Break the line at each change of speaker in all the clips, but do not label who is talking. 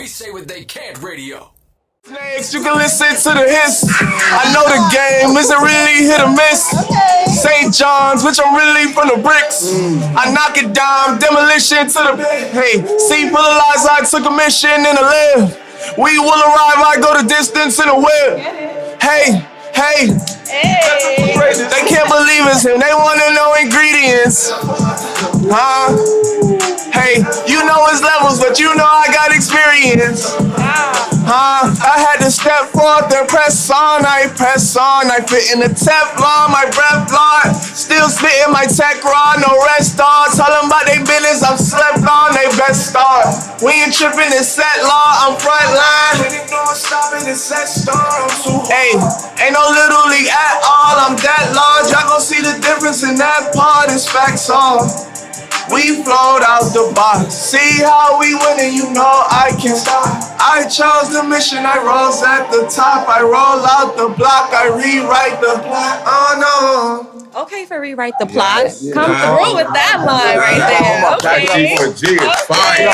They Say What They Can't radio.
Next, you can listen to the hits. I know the game isn't really hit or miss. St. John's, which I'm really from the bricks. I knock it down, demolition to the. Hey, see, full of lies, I took a mission in the live. We will arrive, I go the distance in the whip. Hey. They can't believe it's him, they wanna know ingredients. Huh? Hey, you know it's levels, but you know I got experience. I had to step forth and press on, I fit in the Teflon, my breath blonde. Still spitting my tech raw, no rest on. Tell them about they business, I'm slept on, they best start. We ain't tripping, it's set law, I'm front line. Hey, ain't no little league at all, I'm that large. Y'all gon' see the difference in that part, it's facts on. We flowed out the box. See how we winning, you know I can't stop. I chose the mission, I rose at the top. I roll out the block, I rewrite the plot. Oh no.
Okay, for rewrite the plot. Come through with that line right there. Okay.
That's fire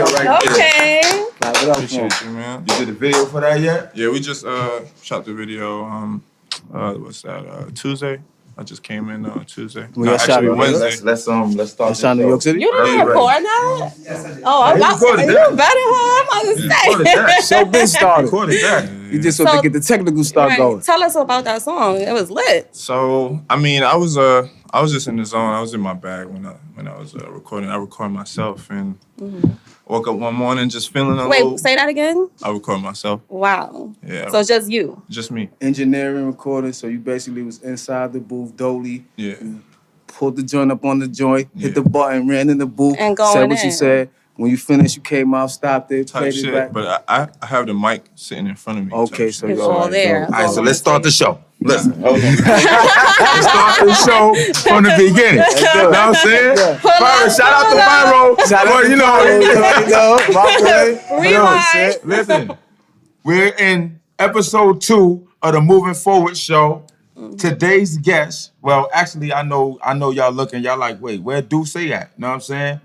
right there.
Okay.
Appreciate you, man. You did the video for that yet?
Yeah, we just shot the video. What's that? Tuesday. I just came in Tuesday.
We got shot
Wednesday.
Let's start.
Shot in New York City.
You didn't record that? Oh, I'm about to say, you better have. I'm about to say.
So been started.
Recorded that.
You just want to get the technical stuff going.
Tell us about that song. It was lit.
So I mean, I was just in the zone. I was in my bag when I was recording. I recorded myself and woke up one morning just feeling a little.
Wait, say that again?
I recorded myself.
Wow.
Yeah.
So just you?
Just me.
Engineering, recording. So you basically was inside the booth, dolly.
Yeah.
Pulled the joint up on the joint, hit the button, ran in the booth,
and going
said what
in.
you said. When you finished, you came out, stopped it,
Type
played
shit.
it back.
But I have the mic sitting in front of me.
Okay, so
It's
you're
all there.
All right, so let's start the show. Listen, hold on.
Let's
start the show from the beginning. You know what I'm saying? Byron, shout out to Byron.
Shout out to my boy.
Rewind.
Listen, we're in episode 2 of the Moving Forward show. Today's guest, well, actually, I know y'all looking, y'all like, wait, where Deuce at? Know what I'm saying?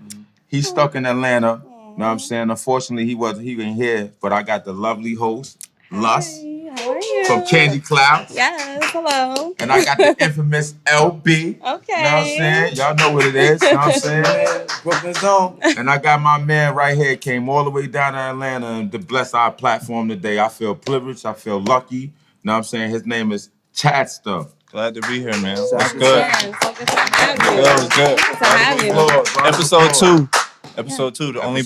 He's stuck in Atlanta. Know what I'm saying? Unfortunately, he ain't here, but I got the lovely host, Lus,
How are you?
from Candy Cloud.
Yes, hello.
And I got the infamous LB.
Okay.
Know what I'm saying? Y'all know what it is. Know what I'm saying?
Brooklyn Zone.
And I got my man right here, came all the way down to Atlanta to bless our platform today. I feel privileged. I feel lucky. Know what I'm saying? His name is Chadster.
Glad to be here, man. What's good?
Yeah, so good to have you.
It was good.
Good to have you.
Episode 2. Episode 2. Only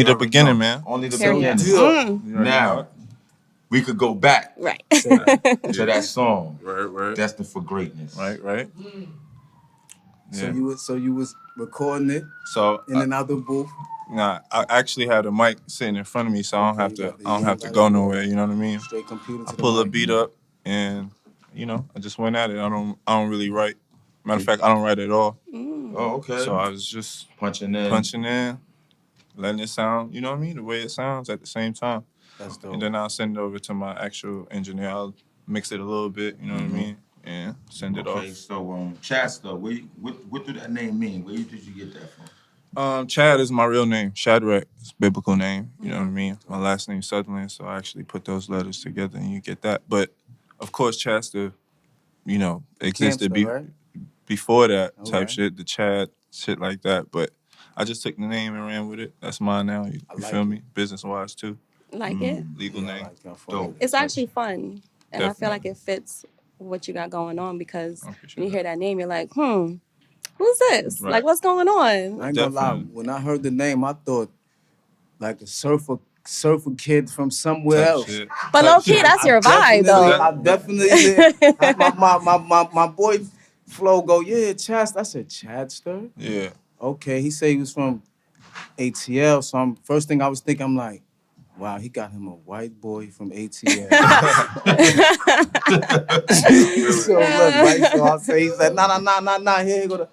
the beginning, man.
Only the
Period.
beginning. Now, we could go back
Right.
to that song.
Right.
Destined for Greatness.
Right.
So you was recording it
So
in and out the booth.
Nah, I actually have the mic sitting in front of me, so I don't have to go nowhere. You know what I mean?
Straight computer.
I pull a beat up, and I just went at it. I don't really write. Matter of fact, I don't write at all.
Oh, okay.
So I was just
punching in,
letting it sound. You know what I mean? The way it sounds at the same time.
That's dope.
And then I'll send it over to my actual engineer. I'll mix it a little bit. You know what I mean? And send it off.
Okay, so Chadster, what do that name mean? Where did you get that from?
Chad is my real name. Shadrach is a biblical name. You know what I mean? My last name's Sutherland, so I actually put those letters together and you get that. But, of course, Chadster, existed before that type shit, the Chad, shit like that. But I just took the name and ran with it. That's mine now. You feel me? Business-wise, too.
Like it?
Legal name.
Dope.
It's actually fun. And
Definitely.
I feel like it fits what you got going on because when you hear that name, you're like, who's this?
Right.
Like, what's going on?
I ain't gonna lie. When I heard the name, I thought like a surfer kid from somewhere else.
Shit.
But low key, that's your vibe, though.
I definitely my boy Flo go, yeah, Chadster. I said, Chadster?
Yeah.
Okay, he said he was from ATL. So first thing I was thinking, I'm like, wow, he got him a white boy from ATL. So look, right? So I say, he said, nah, here you go.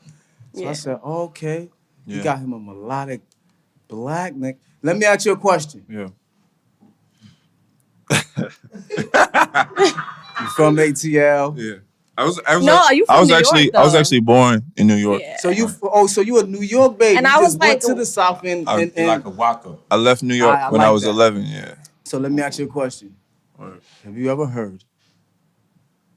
So I said, oh, okay.
Yeah.
He got him a melodic black nigga. Let me ask you a question.
Yeah.
You from ATL?
Yeah. I was
No, are you from New York,
I was
though?
actually born in New York.
Yeah.
So you a New York baby?
And
You
I was
just went
like,
to the South and
like a Waka.
I left New York
I
when I
like
was
that.
11. Yeah.
So let me ask you a question.
Or
Have you ever heard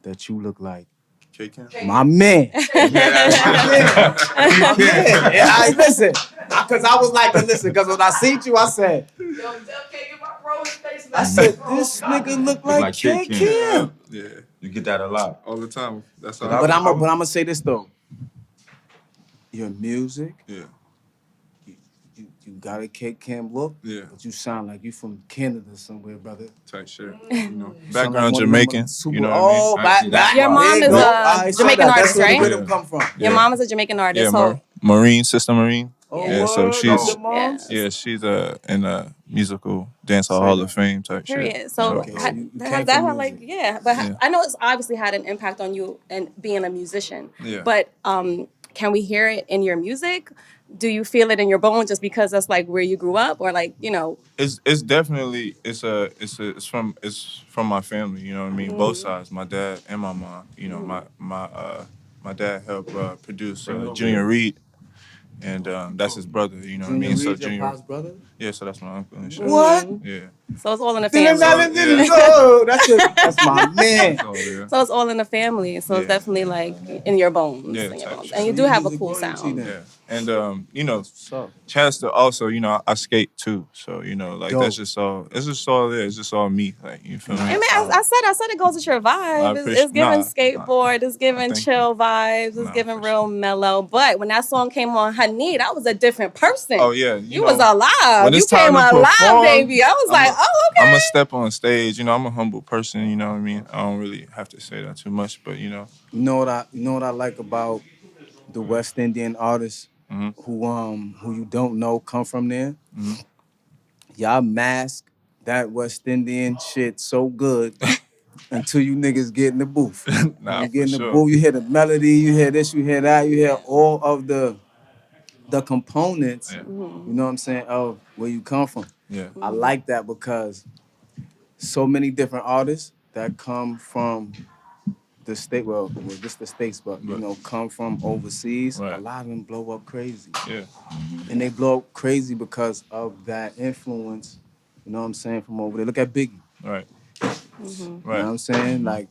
that you look like
K-Camp?
my man? My man. My man. Yeah, listen, because I was like, listen, because when I seen you, I said, this nigga look like K Kim.
Yeah.
You get that a lot.
All the time. That's all.
But I'm gonna say this though. Your music,
Yeah.
you got a K Kim look,
Yeah.
but you sound like you from Canada somewhere, brother.
Type shit. You know.
You sound
Background
like one of them
Jamaican.
super-
You know what I mean?
back.
Your mom
there you
is
go.
a
I said
Jamaican
that.
artist,
That's where
right?
the rhythm come from.
Your mom is a Jamaican artist,
Yeah,
so
Marine, Sister Marine.
Oh,
Yeah, so
word,
she's
that's your moms?
yeah, she's in a musical dancehall
Say
Hall
that.
of Fame type
period.
shit.
So
Okay, so you
has
came
that
from
had like
music.
but
Yeah.
I know it's obviously had an impact on you and being a musician.
Yeah.
But can we hear it in your music? Do you feel it in your bones just because that's like where you grew up, or like
It's definitely it's from my family, you know what I mean? Both sides, my dad and my mom. You know, my dad helped produce Junior Reed, and that's his brother, you know what I
Junior
mean? So
Reed, your
Junior,
pop's brother?
yeah, so that's my uncle and shit.
What?
Yeah.
So it's all in the
Didn't
family.
didn't go. That's my man.
So yeah.
So it's all in the family. So it's
Yeah.
definitely like in your bones.
Yeah,
In your
type
bones.
shit.
And you
So
do
you
have a
music
cool
royalty
sound.
then.
Yeah. And you know,
So
Chadster also, you know, I skate too. So, you know, like
Dope.
that's just all it's just all there. It's just all me. Like, you feel me?
I mean, I said it goes with your vibe. It's giving skateboard. It's giving
thank you.
chill vibes. It's
Nah,
giving
for
real mellow. But when that song came on, Honey, that was a different person.
Oh yeah.
You was alive.
When
You
it's time
came
to
alive,
perform,
baby. I was like, oh, okay.
I'm gonna step on stage. You know, I'm a humble person. You know what I mean? I don't really have to say that too much, but you know.
you know what I like about the West Indian artists who you don't know come from there? Y'all mask that West Indian shit so good until you niggas get in the booth.
Nah,
You
for
get in the
sure.
booth, you hear the melody, you hear this, you hear that, you hear all of the components,
Yeah.
you know what I'm saying, of where you come from.
Yeah.
I like that because so many different artists that come from the state, well, just the states, but you
Right.
know, come from overseas,
Right.
a lot of them blow up crazy.
Yeah.
And they blow up crazy because of that influence, you know what I'm saying, from over there. Look at Biggie.
Right.
You know
Right.
what I'm saying? Like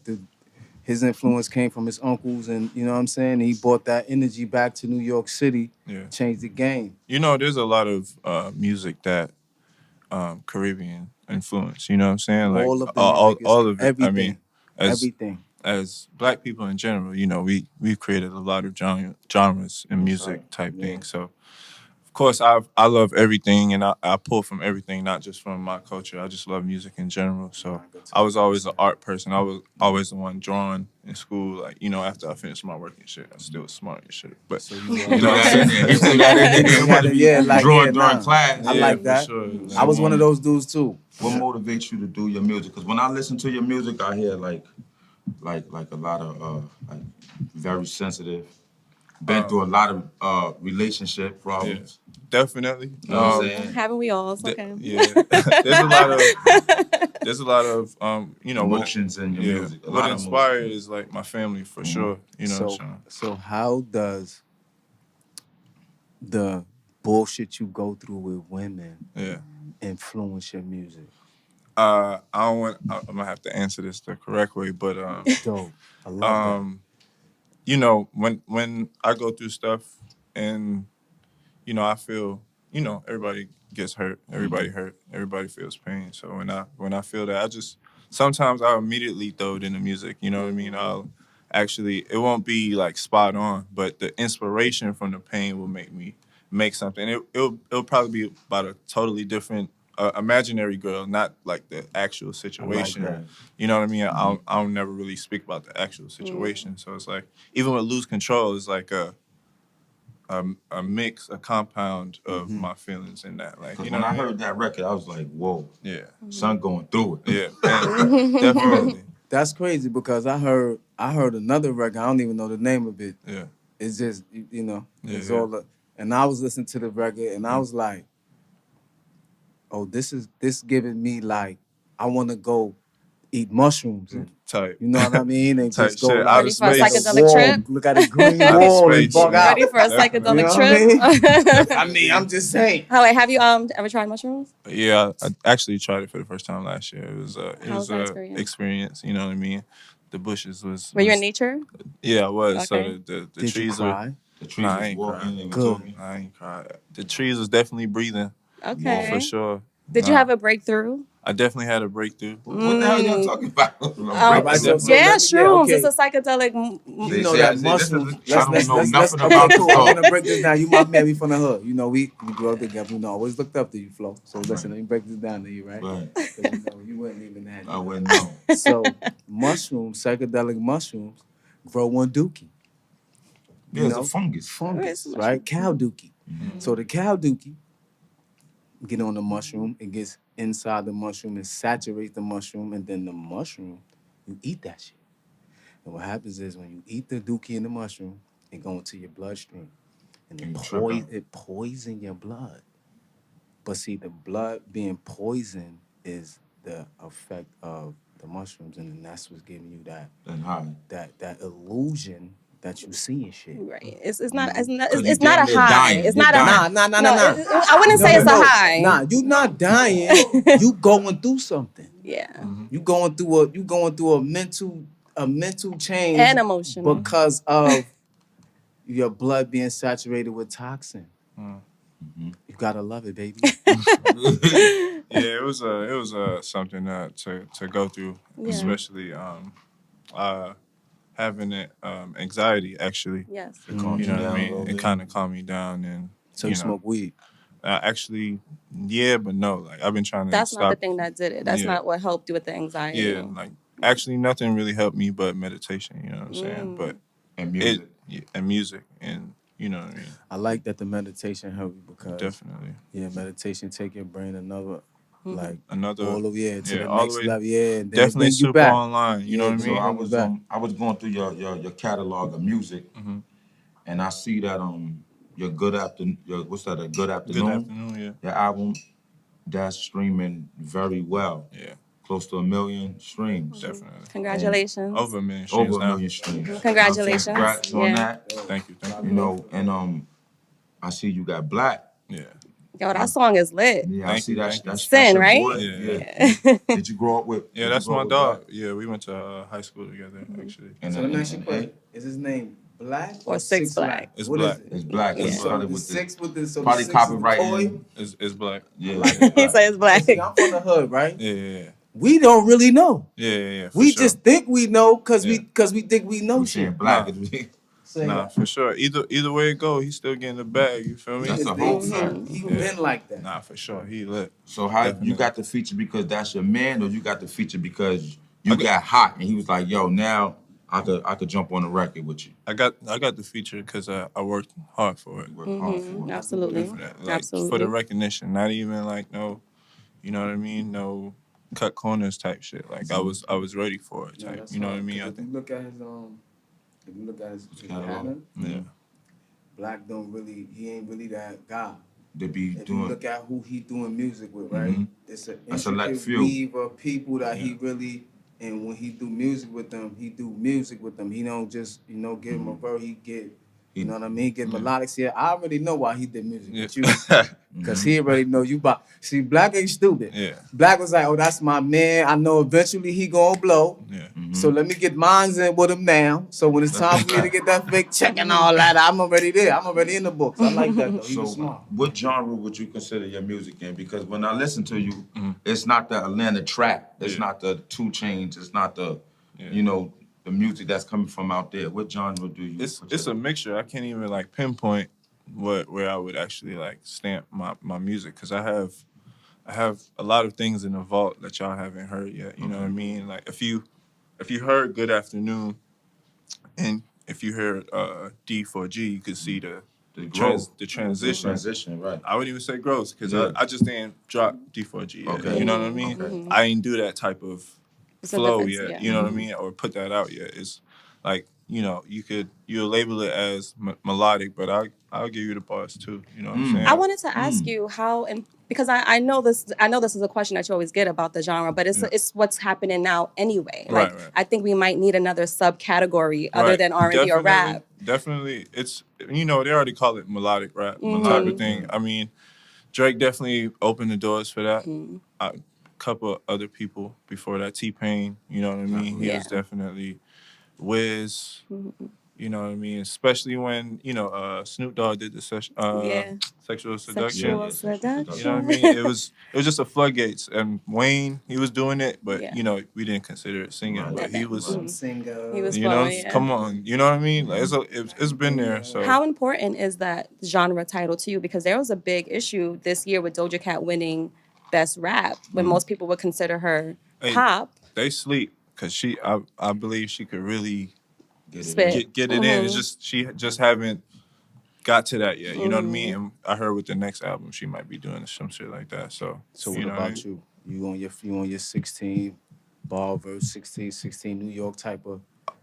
his influence came from his uncles, and you know what I'm saying? And he brought that energy back to New York City,
Yeah.
changed the game.
You know, there's a lot of music that Caribbean influence. You know what I'm saying? Like
All of them are niggas,
all of it.
everything.
I mean, as
Everything.
as Black people in general, you know, we've created a lot of genres in music type things. So of course I love everything, and I pull from everything, not just from my culture. I just love music in general. So I was always an art person. I was always the one drawing in school. Like, you know, after I finished my work and shit, I still was smart and shit. But
So
you know what I'm saying?
He threw that in there. He wanted to be drawing during class.
I
Yeah,
like
for
that.
sure.
I was one of those dudes too.
What motivates you to do your music? Because when I listen to your music, I hear like a lot of like very sensitive. Been through a lot of relationship problems.
Definitely.
You know what I'm saying?
Haven't we all? It's okay.
Yeah. there's a lot of you know,
Emotions in your music. A
What
lot of
inspired is like my family for sure. You know,
So how does the bullshit you go through with women
yeah.
influence your music?
I don't want. I'm gonna have to answer this the correct way, but
Dope. I love that.
you know, when I go through stuff, and you know, I feel, you know, everybody gets hurt, everybody hurt, everybody feels pain. So when I feel that, I just sometimes I'll immediately throw it in the music. You know what I mean? I'll actually, it won't be like spot on, but the inspiration from the pain will make me make something. It'll probably be about a totally different imaginary girl, not like the actual situation.
that.
You know what I mean? I'll never really speak about the actual situation. So it's like, even with Lose Control, it's like a mix, a compound of my feelings in that. Like, you know,
When I heard that record, I was like, whoa,
yeah,
son going through it.
yeah, definitely,
That's crazy because I heard another record. I don't even know the name of it.
yeah,
It's just you know, it's
yeah.
all and I was listening to the record and I was like, oh, this giving me like I want to go eat mushrooms and
Type.
you know what I mean, and
Type
just go
shit.
like
Outer
Ready for a
space.
psychedelic trip?
Look at a green
Outer
wall and
space,
bug
yeah.
out.
Ready for a
Definitely.
psychedelic
You know what
trip?
I mean, I'm just saying.
How have you ever tried mushrooms?
Yeah, I actually tried it for the first time last year. It was
How was that experience?
experience. You know what I mean? The bushes was.
Were you in nature?
Yeah, I was.
Okay.
So the
Did
trees
you
were.
cry?
The trees
Nah, I
was
ain't
walking
cried.
and was
Good.
talking.
I ain't cried. The trees was definitely breathing.
Okay.
For sure.
Did you
Nah,
have a breakthrough?
I definitely had a breakthrough.
What the hell y'all talking about?
All right, so
Yeah,
let me get
shrooms.
okay.
It's a psychedelic.
You know that mushrooms.
I don't know nothing
Okay,
about
cool.
this
I'm
dog.
gonna break this down. You my man, we from the hood. You know, we grew up together. You know, I always looked up to you, Flo. So listen, let me break this down to you, right?
Right.
Because you know, you wouldn't even have.
I wouldn't know.
So mushrooms, psychedelic mushrooms, grow on dookie.
Yeah, it's a fungus.
Fungus, right? Cow dookie. So the cow dookie get on the mushroom, it gets inside the mushroom and saturates the mushroom, and then the mushroom, you eat that shit. And what happens is when you eat the dookie and the mushroom, it go into your bloodstream. And
And you tripping.
it poison your blood. But see, the blood being poisoned is the effect of the mushrooms, and then that's what's giving you
And high.
that illusion that you see and shit.
Right. It's not. It's not.
'Cause
It's
you
not a
damn near
high.
dying.
It's
You're
not a
dying.
Nah.
No, I wouldn't say it's a high.
Nah, you not dying. You going through something.
Yeah.
You going through a mental change
And emotional.
because of your blood being saturated with toxin. You gotta love it, baby.
Yeah, it was something to go through,
Yeah.
especially having it anxiety actually.
Yes.
It calms
You know
you
what I
down a
mean?
little
It
bit.
kind of calmed me down, and
So you smoke weed.
actually, yeah, but no. Like I've been trying to
That's
stop.
not the thing that did it. That's
Yeah.
not what helped you with the anxiety.
Yeah, like actually nothing really helped me but meditation. You know what I'm saying? But
And music.
and music, and you know what I mean.
I like that the meditation help you because
Definitely.
meditation take your brain another
Another
all the way to the
all
next
the way.
level. Yeah, and then it
Definitely
bring you
super
back.
online. You know what I
So
mean?
I was going through your catalog of music, and I see that your good afternoon, what's that? A good afternoon.
Good afternoon. Yeah.
Your album that's streaming very well,
Yeah.
close to 1 million streams.
Definitely.
Congratulations.
Over a million streams
Over 1
now.
million streams.
Congratulations.
Congrats on
Yeah.
that.
Thank you.
You know, and I see you got Black.
Yeah.
Yo, that song is lit.
Yeah, I
Thank
see
you,
that.
thank you.
That's
Sin,
your
right?
boy.
Yeah.
Did you grow up with?
Yeah,
did
that's
you grow
my
up with
dog.
Black?
Yeah, we went to high school together, actually.
And
So
then-
let me ask you a
and-
question. Is his name Black
Or Six Black?
It's
What
Black.
is it?
It's Black.
Yeah.
He
So
started
the
with
six with the
probably
the six is the
copyrighting.
toy?
It's Black.
Yeah,
He said it's black.
See, I'm from the hood, right?
Yeah.
We don't really know.
Yeah. For
We
sure.
just think we know because
Yeah.
we think we know
I'm
shit.
saying Black.
Nah.
Say
Nah,
that.
for sure. Either way it go, he's still getting the bag. You feel me?
That's a
Because
whole
he
fact.
been like that.
Nah, for sure. He lit.
So how
Definitely.
you got the feature because that's your man, or you got the feature because you
I got-
got hot and he was like, "Yo, now I could jump on the record with you."
I got the feature because I worked hard for it.
You worked hard for it.
Absolutely.
For that. Like
Absolutely.
for the recognition, not even like no, you know what I mean? No cut corners type shit. Like I was ready for it type. You know what I mean? I
If you
think.
look at his
Catalog.
pattern,
Yeah.
Black he ain't really that guy.
To be
If you
doing
look at who he doing music with, right? It's an
A select
intricate
few.
weave of people that he really, and when he do music with them, he don't just, give him a verse, you know what I mean? Get melodics here. I already know why he did music with you. Because he already know you about. See, Black ain't stupid.
Yeah.
Black was like, oh, that's my man. I know eventually he gonna blow.
Yeah.
So let me get mines in with him now. So when it's time for me to get that fake check and all that, I'm already there. I'm already in the books. I like that though. He was
So,
smart.
what genre would you consider your music in? Because when I listen to you, it's not the Atlanta trap. It's
Yeah.
not the 2 Chainz. It's not the,
Yeah.
The music that's coming from out there. What genre do you?
It's a mixture. I can't even like pinpoint where I would actually like stamp my music because I have a lot of things in the vault that y'all haven't heard yet. You know what I mean? Like if you heard Good Afternoon and if you heard D4G, you could see the
growth,
the transition.
transition, right?
I wouldn't even say growth because
Yeah.
I just didn't drop D4G yet.
Okay.
You know what I mean?
Okay.
I ain't do that type of
It's a
flow
difference,
yet.
yeah.
You know what I mean? Or put that out yet. It's like you'll label it as melodic, but I'll give you the bars too. You know what I'm saying?
I wanted to ask you how because I know this is a question that you always get about the genre, but it's what's happening now anyway. Like
Right.
I think we might need another subcategory other than R&B or rap.
Definitely, it's they already call it melodic rap, type of thing. I mean, Drake definitely opened the doors for that. A couple other people before that, T-Pain, you know what I mean. He was definitely Wiz. You know what I mean? Especially when, Snoop Dogg did the sexual seduction.
Sexual seduction.
You know what I mean? It was just a floodgates. And Wayne, he was doing it, but we didn't consider it singing. But he was
singer.
He was
come on, you know what I mean? Like it's been there. So
how important is that genre title to you? Because there was a big issue this year with Doja Cat winning Best Rap when most people would consider her pop.
They sleep because I believe she could really
Spit.
get it in. It's just she just haven't got to that yet. You know what I mean? And I heard with the next album she might be doing some shit like that. So
what about you? You on your 16 ball verse 16 New York type of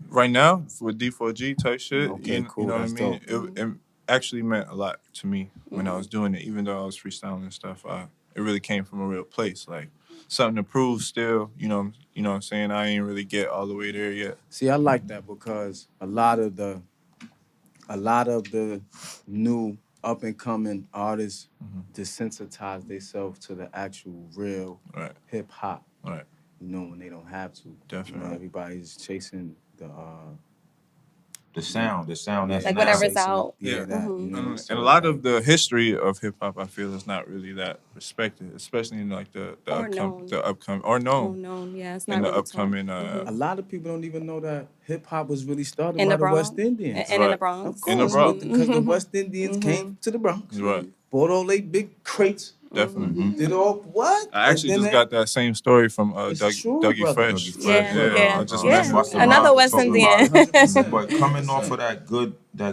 right now with D4G type shit.
Okay, cool.
You know what I
That's
mean?
dope.
It actually meant a lot to me when I was doing it, even though I was freestyling and stuff. It really came from a real place, like something to prove still. You know what I'm saying? I ain't really get all the way there yet.
See, I like that because a lot of the new up and coming artists desensitize themselves to the actual real hip hop.
Right.
When they don't have to.
Definitely.
Everybody's chasing
the sound that's
like
now.
whatever's out.
And a lot of the history of hip hop, I feel, is not really that respected, especially in like the upcoming or known.
Yeah, it's not
in the
really
upcoming.
A lot of people don't even know that hip hop was really started
in
by
the Bronx.
West Indians.
And in the Bronx.
Of course,
in the Bronx.
because the West Indians came to the Bronx, bought all they big crates.
Definitely.
Did all what?
I actually just got that same story from Dougie Fresh.
Another West Indian.
But coming off of that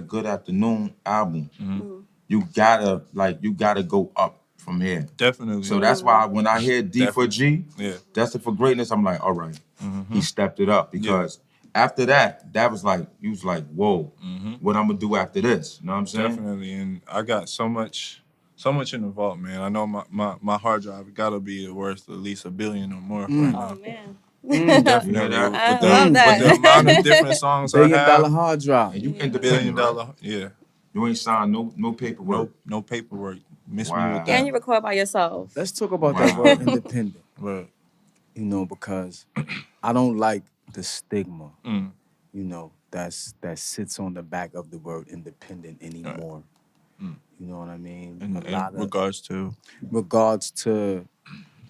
Good Afternoon album, you gotta go up from here.
Definitely.
So that's why when I hear D4G, Destined for Greatness, I'm like, all right, he stepped it up because after that was like, you was like, whoa, what I'm gonna do after this? You know what I'm saying?
Definitely, and I got so much in the vault, man. I know my hard drive gotta be worth at least $1 billion or more right now.
Oh man.
Definitely.
I love that.
With the amount of different songs
$1 billion
I have.
hard drive.
And you
$1
independent,
billion,
right?
yeah.
You ain't signed no paperwork.
No paperwork. Miss me
Wow.
with that.
And you record by yourself.
Let's talk about that word independent.
Right.
Because I don't like the stigma, that sits on the back of the word independent anymore. You know what I mean?
In regards to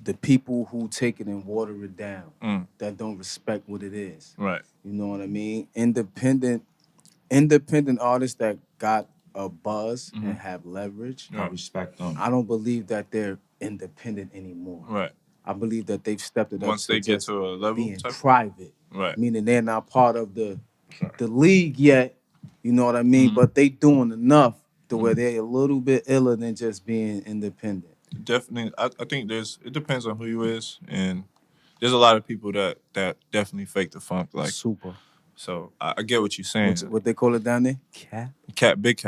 the people who take it and water it down, that don't respect what it is.
Right.
You know what I mean? Independent artists that got a buzz and have leverage.
I respect them.
I don't believe that they're independent anymore.
Right.
I believe that they've stepped it up
Once they get to a level
being private.
Right.
Meaning they're not part of the league yet. You know what I mean? But they doing enough to where they're a little bit iller than just being independent.
Definitely. I think it depends on who you is, and there's a lot of people that definitely fake the funk. Like
super.
So I get what you're saying.
What they call it down there?
Big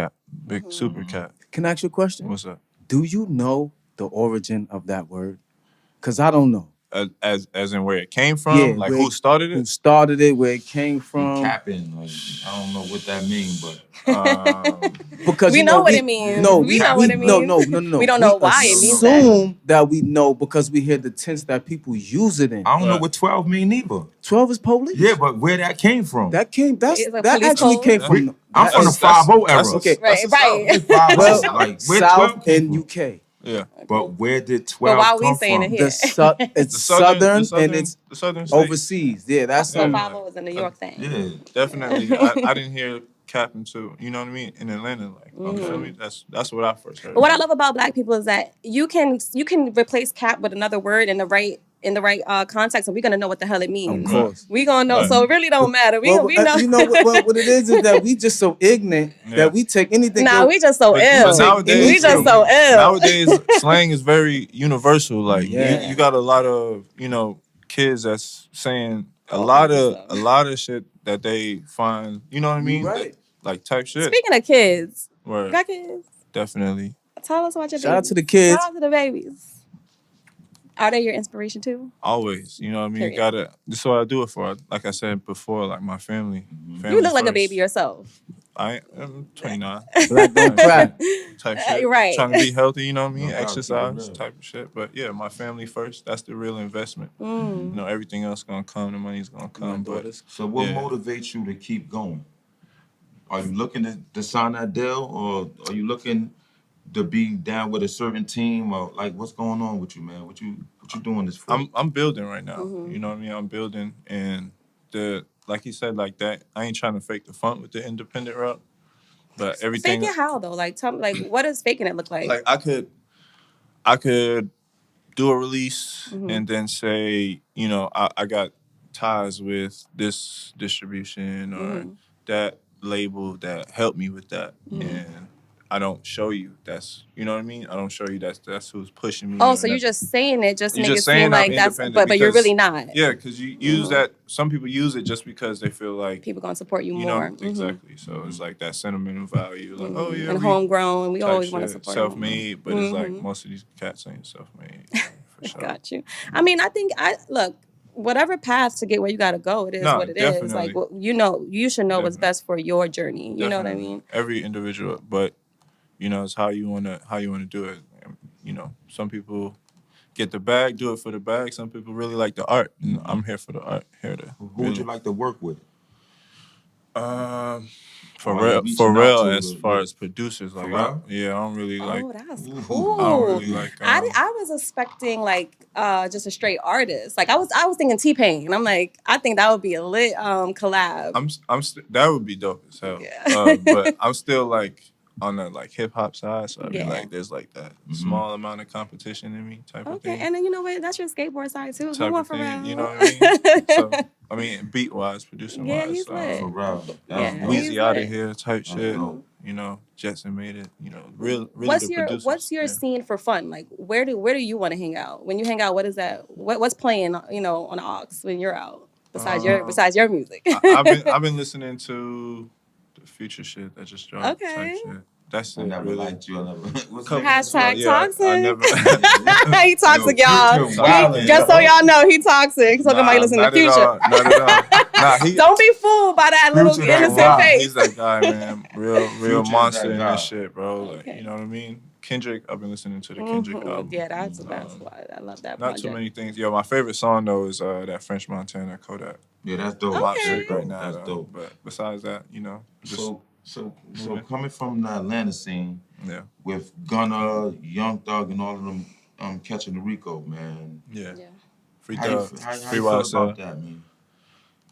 super cat.
Can I ask you a question?
What's up?
Do you know the origin of that word? Because I don't know.
As in where it came from? Like who started it?
Who started it, where it came from.
Capping, like, I don't know what that means, but
because
we know what it means.
No,
we know what it means.
No.
We don't know why it means that.
Assume that we know because we hear the tense that people use it in.
I don't know what 12 mean either.
12 is police.
Yeah, but where that came from?
That actually
code?
came from.
I'm from the 5-0 era.
Okay,
right.
Well,
like, where
South and UK.
Yeah.
But where did 12
But why
come
we saying
from?
it here?
It's southern and it's
the southern state.
overseas. Yeah, that's
So 5-0 is a New York thing.
Yeah.
Definitely. I didn't hear capping too. You know what I mean? In Atlanta, like you feel me? That's what I first heard.
But what I love about Black people is that you can replace cap with another word in the right context, and we're gonna know what the hell it means.
Of course.
We gonna know. Right. So it really don't matter. We know.
You know what it is that we just so ignorant that we take anything.
Nah, we just so ill.
But nowadays,
we just so ill.
Nowadays, slang is very universal. Like you got a lot of kids that's saying a lot of shit that they find. You know what I mean?
Right.
Like type shit.
Speaking of kids,
Word.
got kids?
Definitely.
Tell us about your
Shout out
babies.
to the kids.
Shout out to the babies. Are they your inspiration too?
Always, you know what I mean?
Period.
Gotta, this is what I do it for. Like I said before, like my family. Family
You look like a
first.
baby yourself.
I'm 29.
Black don't cry.
Type shit.
Right.
Trying to be healthy, you know what I mean?
No doubt,
Exercise
keep it real.
type of shit. But yeah, my family first. That's the real investment.
Mm.
You know, everything else gonna come. The money's gonna come. But
daughters.
So what
Yeah.
motivates you to keep going? Are you looking to sign that deal, or are you looking to be down with a certain team, or like what's going on with you, man? What you doing this for?
I'm building right now.
Mm-hmm.
You know what I mean? I'm building, and like you said, like that. I ain't trying to fake the funk with the independent route, but everything.
Fake it how though? Like tell me, like what does faking it look like?
Like I could do a release
Mm-hmm.
and then say, you know, I got ties with this distribution or that label that helped me with that, and I don't show you that's, you know what I mean? I don't show you that's who's pushing me.
Oh, so you're just saying it just to
You're
make
just
it seem
saying I'm
like that's,
independent
but you're
because-
really not.
Yeah, because you use that. Some people use it just because they feel like
People gonna support you
you
more.
know exactly. So it's like that sentimental value, like oh yeah,
And
we
homegrown, we
type
always want to
shit,
support
self-made, but it's like most of these cats ain't self-made. For sure.
Got you. I mean, I think look, whatever path to get where you gotta go, it is
Nah,
what it is.
definitely.
Like you know, you should know what's best for your journey. You know what I
Definitely.
mean?
Every individual, but you know, it's how you wanna do it. And, you know, some people get the bag, do it for the bag. Some people really like the art, and I'm here for the art. Here to
Who would you like to work with?
for
Or are you
real,
reaching out to
as far
the-
as producers, like
real?
I don't really like.
Oh, that's
Ooh.
cool.
I don't really like.
I was expecting like just a straight artist. Like I was thinking T-Pain. I'm like, I think that would be a lit collab.
That would be dope as hell.
Yeah.
But I'm still like on the like hip hop side, so I mean
Yeah.
like there's like that small amount of competition in me type of
Okay,
thing.
and then you know what? That's your skateboard side too.
Type
Come on,
of thing,
Pharrell.
you know what I mean? So I mean, beat wise, producing
Yeah,
wise,
he's lit.
For real.
Yeah.
That's dope.
He's
Weezy out
lit.
of here type shit.
dope.
You know, Jetson made it. You know, really
What's
the
your
producers.
your scene for fun? Like where do you want to hang out? When you hang out, what is that? What's playing? You know, on the aux when you're out besides your music.
I've been listening to the future shit that just dropped.
Okay.
Type shit. That's
I
it.
never
really.
liked you. I never. What's
Couple-
that?
Hashtag
yeah,
toxic.
I never.
He toxic, y'all.
Future wildin'.
Just so y'all know, he toxic. He's talking about you listen to
not
Future.
At all. Not at all. Nah, he.
Don't be fooled by that little
Future that
innocent
wild.
face.
He's that guy, man. Real
Future's
monster
that
in
guy.
this shit, bro. Like,
Okay.
you know what I mean? Kendrick, I've been listening to the Kendrick album.
Yeah, that's why I love that
Not
project.
too many things. Yo, my favorite song though is that French Montana Kodak.
Yeah, that's dope.
Pop
Okay.
shit right now.
That's
though.
dope.
But besides that, you know, just
So coming from the Atlanta scene
yeah,
with Gunna, Young Thug, and all of them catching the Rico, man.
yeah.
Yeah.
Free
How you
Thug,
feel
Free Wild
about that, man?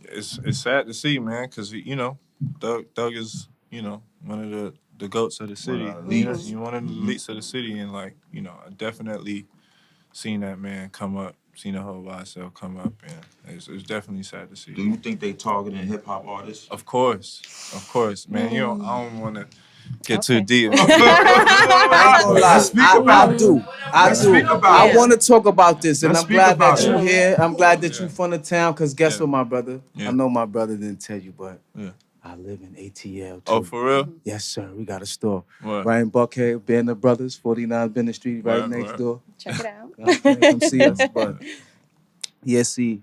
It's sad to see, man, because you know, Thug is one of the goats of the city.
One of the elites.
You one of the elites of the city, and like I definitely seen that man come up, seen the whole YSL come up, and it's definitely sad to see.
Do you think they targeting hip hop artists?
Of course, man. I don't want to get too
Okay.
deep.
I ain't gonna lie.
Let's speak about
I
it.
do.
Let's speak about
I
it.
want to talk about this, and
Let's
I'm
speak
glad
about
that you
it.
here. I'm glad that you from the town, because guess
Yeah.
what, my brother?
Yeah.
I know my brother didn't tell you, but
Yeah.
I live in ATL too.
Oh, for real?
Yes, sir. We got a store.
What?
Right in Buckhead, Banner Brothers, 49 Bennett Street, right
Word,
next
word.
door.
Check it out.
Okay, come see us. But yeah, see,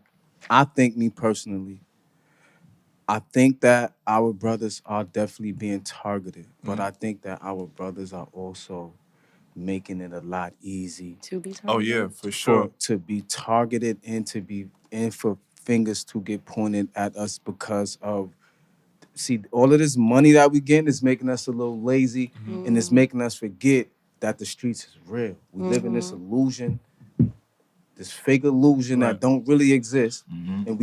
I think me personally, I think that our brothers are definitely being targeted, but I think that our brothers are also making it a lot easy
To be
Oh
targeted.
yeah, for sure.
to be targeted and for fingers to get pointed at us because of all of this money that we getting is making us a little lazy and it's making us forget that the streets is real. We live in this illusion, this fake illusion that
Right.
don't really exist, and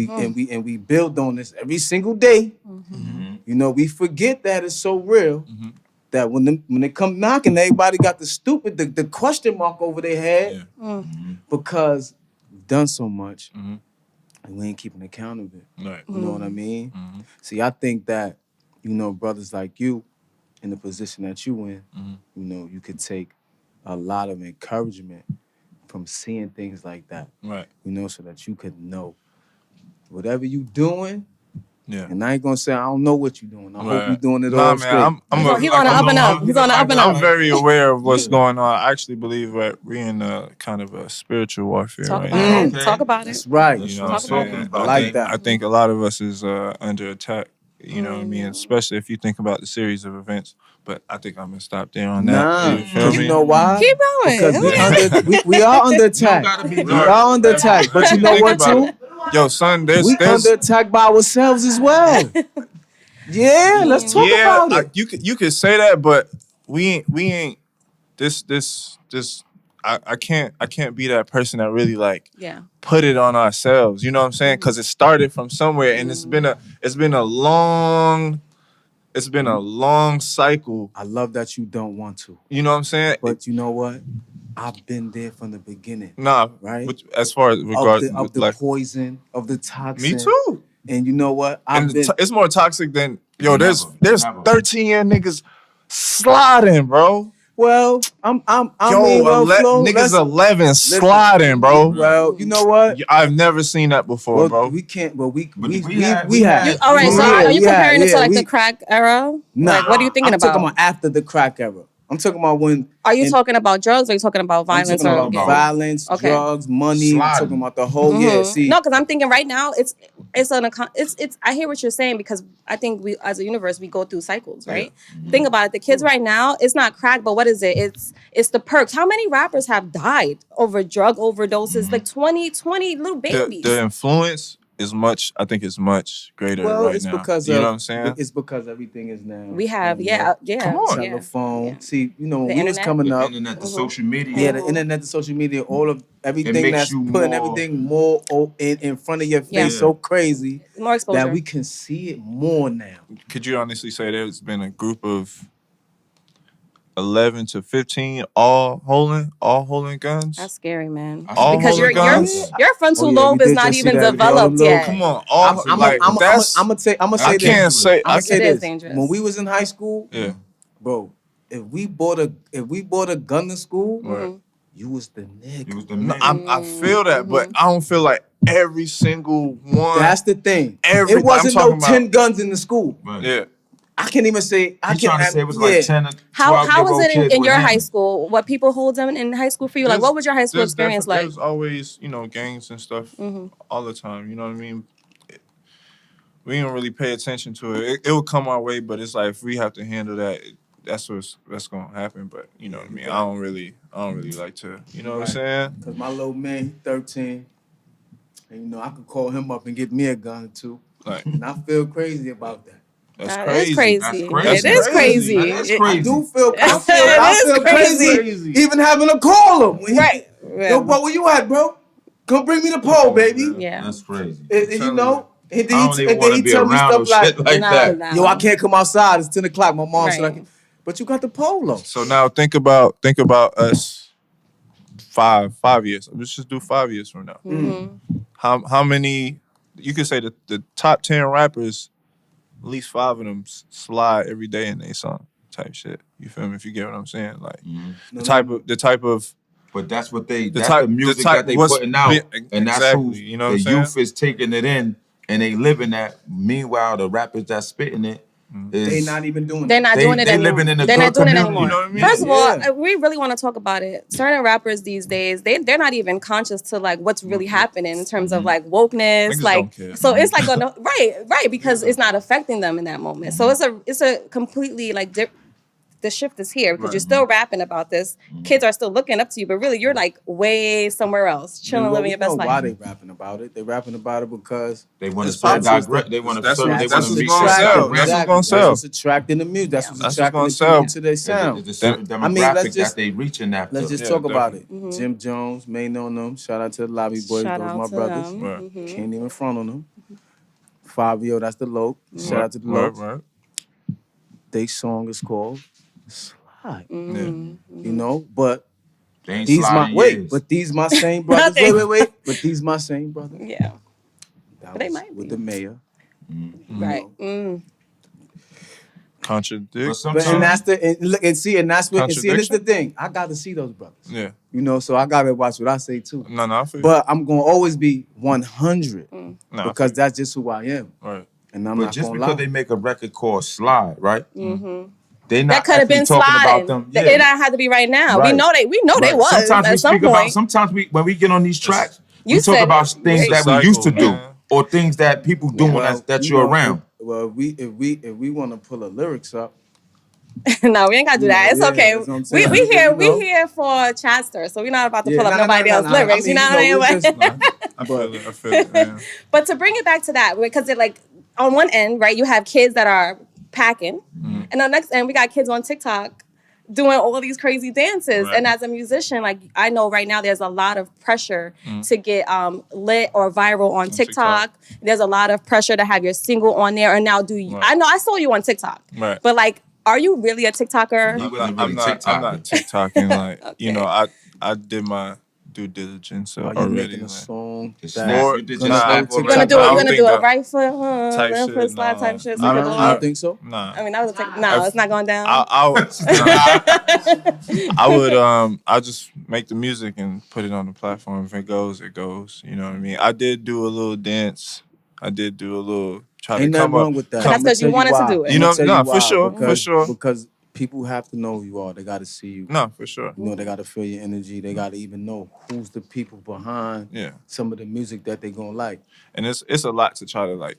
we build on this every single day. You know, we forget that it's so real that when they come knocking, everybody got the question mark over their head
Yeah.
because we've done so much and we ain't keeping account of it.
Right.
You know what I mean? See, I think that, brothers like you in the position that you in, you could take a lot of encouragement from seeing things like that,
Right.
so that you could know whatever you doing,
Yeah.
And I ain't gonna say I don't know what you're doing. I hope you're doing it all straight.
He's on the up and up. He's on the up and up.
I'm very aware of what's going on. I actually believe that we're in a kind of a spiritual warfare
Talk
right
about
now.
it. Talk about it.
That's right.
You know what I'm
Talk
saying?
I like that.
I think a lot of us is under attack. You know what I mean? Especially if you think about the series of events. But I think I'm gonna stop there on that. You feel
Because
me?
you know why?
Keep going.
Because we are under attack. We are under attack. But you know what too?
Yo, son,
We under attack by ourselves as well. Yeah, let's talk about it.
You could say that, but we ain't this. I can't be that person that really like put it on ourselves. You know what I'm saying? Because it started from somewhere, and it's been a long cycle.
I love that you don't want to.
You know what I'm saying?
But you know what? I've been there from the beginning.
Nah,
right?
As far as regards
of the
like,
poison, of the toxin.
Me too.
And you know what?
It's more toxic than there's 13-year niggas sliding, bro.
Well,
niggas 11 sliding, bro.
Well, you know what?
I've never seen that before, bro.
We can't, but we
All
have.
right, so are you comparing it to like the crack era?
Nah,
like, what are you thinking about?
I'm talking about after the crack era. I'm talking about when.
Are you talking about drugs or are you talking about violence?
I'm talking about violence, drugs, money. I'm talking about the whole. Yeah, see.
No, because I'm thinking right now it's. I hear what you're saying because I think we as a universe we go through cycles, right? Yeah. Think about it. The kids right now, it's not crack, but what is it? It's the perks. How many rappers have died over drug overdoses? Like 20 little babies.
The influence is much. I think it's much greater right
it's
now.
Because
you know what I'm saying?
It's because everything is now.
We have,
Come on.
Telephone.
Yeah.
See, you know, when we was
The
coming up.
internet, the social media.
Yeah, the internet, the social media, all of everything that's putting everything more in front of your face so crazy
more exposure.
that we can see it more now.
Could you honestly say there's been a group of 11 to 15 all holding guns?
That's scary, man.
All
because your frontal lobe is not even developed yet.
Come on,
I'm gonna say this.
I
say
it is
this.
dangerous.
When we was in high school, bro, if we bought a gun to school, you was the nigga.
You was the man.
I feel that, but I don't feel like every single one.
That's the thing. It wasn't no 10 guns in the school.
Right.
Yeah.
I can't even say.
I can't say it was like 10 or 12
How was it in your
him.
high school? What people hold them in high school for you? Like, what was your high school experience like?
There's always, gangs and stuff all the time. You know what I mean? We don't really pay attention to it. It will come our way, but it's like if we have to handle that, that's gonna happen. But you know what I mean? I don't really like to. You know what I'm saying?
Because my little man, he 13, and I could call him up and get me a gun or two.
Like,
and I feel crazy about that.
That's
crazy.
It
is crazy.
I do feel crazy. Even having to call him. Yo, bro, where you at, bro? Come bring me the pole, baby.
Yeah.
That's crazy.
And
I don't even
then he tell me stuff like
that.
No.
Yo, I can't come outside. It's 10 o'clock. My mom said I can. But you got the polo.
So now think about us 5 years. Let's just do 5 years from now.
Mm-hmm.
How many, you could say the top 10 rappers, at least 5 of them slide every day in their song type shit. You feel me? If you get what I'm saying, like the type of.
But that's what the music that they putting out, and that's who the youth is taking it in, and they living that. Meanwhile, the rappers that's spitting it,
they not even doing.
They're not doing it anymore.
Living in a
they're
good
not doing
community.
it anymore.
You know what I mean?
First of all, we really want to talk about it. Certain rappers these days, they're not even conscious to like what's really happening in terms of like wokeness.
Niggas
like,
don't care.
so it's like right because it's not affecting them in that moment. So it's a completely like the shift is here because you're still rapping about this. Kids are still looking up to you, but really you're like way somewhere else, chilling, living your best life.
Why they rapping about it? They rapping about it because
they want to sell. They want to sell.
That's what's gonna sell. That's what's gonna sell.
That's what's attracting the music. That's what's attracting the people to their sound.
It's a demographic that they reaching after.
Let's just talk about it. Jim Jones, may know them. Shout out to the Lobby Boys. Those my brothers. Can't even front on them. Fabio, that's the Loc. Shout out to the Loc. They song is called Slide. But these my same brothers. Wait. But these my same brothers.
Yeah.
That
But they
was
might
with
be.
the mayor.
Right.
Contradict.
And that's it's the thing. I got to see those brothers.
Yeah.
So I gotta watch what I say too.
No, I feel you.
But I'm gonna always be 100
No,
because that's just who I am.
Right.
And I'm
but
not
just
gonna
because
lie.
they make a record called Slide, right? They
That
not
could have
actually
been
talking
sliding.
about them.
It didn't have to be right now.
Right.
We know they
Right.
was
Sometimes we
at some
speak about.
point.
Sometimes when we get on these tracks,
You
we talk
said
about
it.
things
It's a
that we used to
cycle,
do,
man.
or things that people doing
Well,
that
you
you're
know,
around.
if we want to pull the lyrics up,
No, we ain't gotta do that. It's okay.
that's what I'm
We
saying.
we here for Chadster, so we're not about to pull up
nah,
nobody else's lyrics. You know what I mean?
we just,
I feel it, man.
But to bring it back to that, because it like on one end, right, you have kids that are packing, and on the next end, we got kids on TikTok doing all these crazy dances.
Right.
And as a musician, like I know right now, there's a lot of pressure to get lit or viral on TikTok. There's a lot of pressure to have your single on there. And now, I know I saw you on TikTok,
Right.
but like, are you really a TikToker?
I'm not TikToking. Like
Okay.
you know, I did my due diligence
are you
already.
making a song
It's
that
snap. You did
gonna
just
go
snap
to
You're gonna
already.
do it.
I
You're
don't
gonna
think
do a
that
right foot,
type
left
shit,
foot slide type shit.
I
Psychedelic.
don't think so.
Nah.
I mean, that was a no. It's not going down.
I would I'll just make the music and put it on the platform. If it goes, it goes. You know what I mean? I did do a little dance. I did do a little try
Ain't
to
nothing
come up.
wrong with that.
But that's 'cause you wanted to do it.
You know,
I'ma tell
nah,
why.
for sure, for sure.
Because people have to know who you are. They got to see you.
No, for sure.
You know, they got to feel your energy. They got to even know who's the people behind some of the music that they gonna like.
And it's a lot to try to like